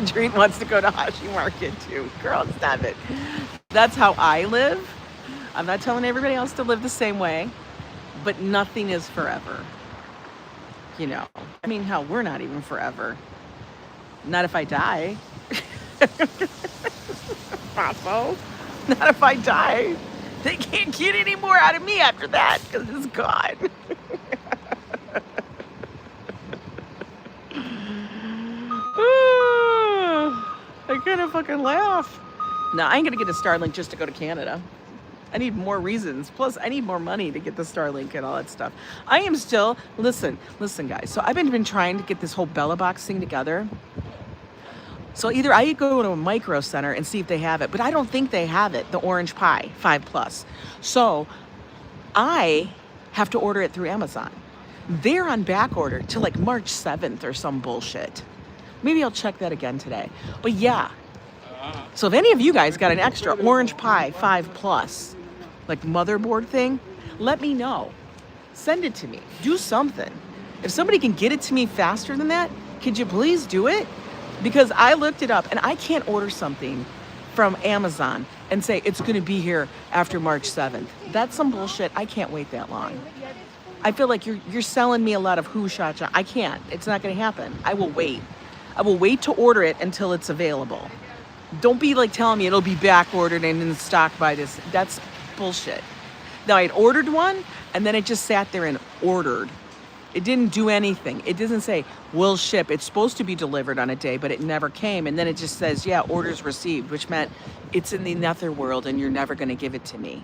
Dream wants to go to Hashi Market too. Girl, stop it. That's how I live. I'm not telling everybody else to live the same way, but nothing is forever. You know, I mean, hell, we're not even forever. Not if I die. Papo. Not if I die. They can't get any more out of me after that because it's gone. I kind of fucking laugh. No, I ain't gonna get a Starlink just to go to Canada. I need more reasons. Plus, I need more money to get the Starlink and all that stuff. I am still, listen, guys. So I've been trying to get this whole Bella Box thing together. So either I go to a Micro Center and see if they have it, but I don't think they have it, the orange pie, 5+. So I have to order it through Amazon. They're on back order till like March 7th or some bullshit. Maybe I'll check that again today. But yeah. So if any of you guys got an extra orange pie 5+, like motherboard thing, let me know. Send it to me. Do something. If somebody can get it to me faster than that, could you please do it? Because I looked it up and I can't order something from Amazon and say it's going to be here after March 7th. That's some bullshit. I can't wait that long. I feel like you're selling me a lot of cha. I can't. It's not going to happen. I will wait. I will wait to order it until it's available. Don't be like telling me it'll be back ordered and in stock by this. That's bullshit. Now I had ordered one and then it just sat there and ordered. It didn't do anything. It doesn't say, will ship. It's supposed to be delivered on a day, but it never came. And then it just says, yeah, orders received, which meant it's in the netherworld and you're never going to give it to me.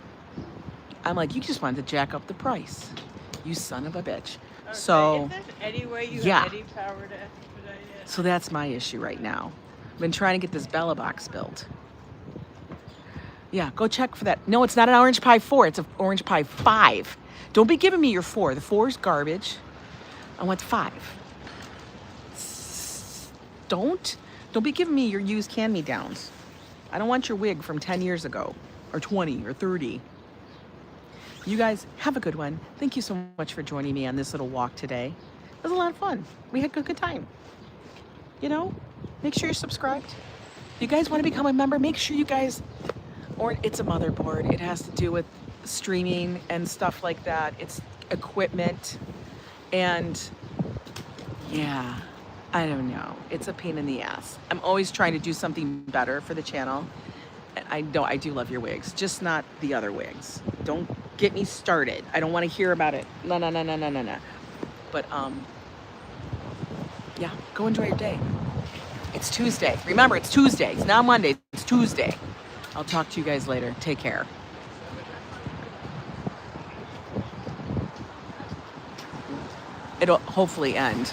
I'm like, you just wanted to jack up the price. You son of a bitch. Okay, So, if there's any way you yeah. have any power to expedite it. So that's my issue right now. I've been trying to get this Bella box built. Yeah, go check for that. No, it's not an orange pie 4. It's an orange pie 5. Don't be giving me your 4. The 4 is garbage. I want 5. Don't be giving me your used hand-me-downs. I don't want your wig from 10 years ago, or 20, or 30. You guys, have a good one. Thank you so much for joining me on this little walk today. It was a lot of fun. We had a good time. You know, make sure you're subscribed. If you guys want to become a member, make sure you guys, or it's a motherboard. It has to do with streaming and stuff like that. It's equipment. And yeah, I don't know. It's a pain in the ass. I'm always trying to do something better for the channel. And I do love your wigs, just not the other wigs. Don't get me started. I don't want to hear about it. No. But yeah, go enjoy your day. It's Tuesday. Remember, it's Tuesday. It's not Monday. It's Tuesday. I'll talk to you guys later. Take care. It'll hopefully end.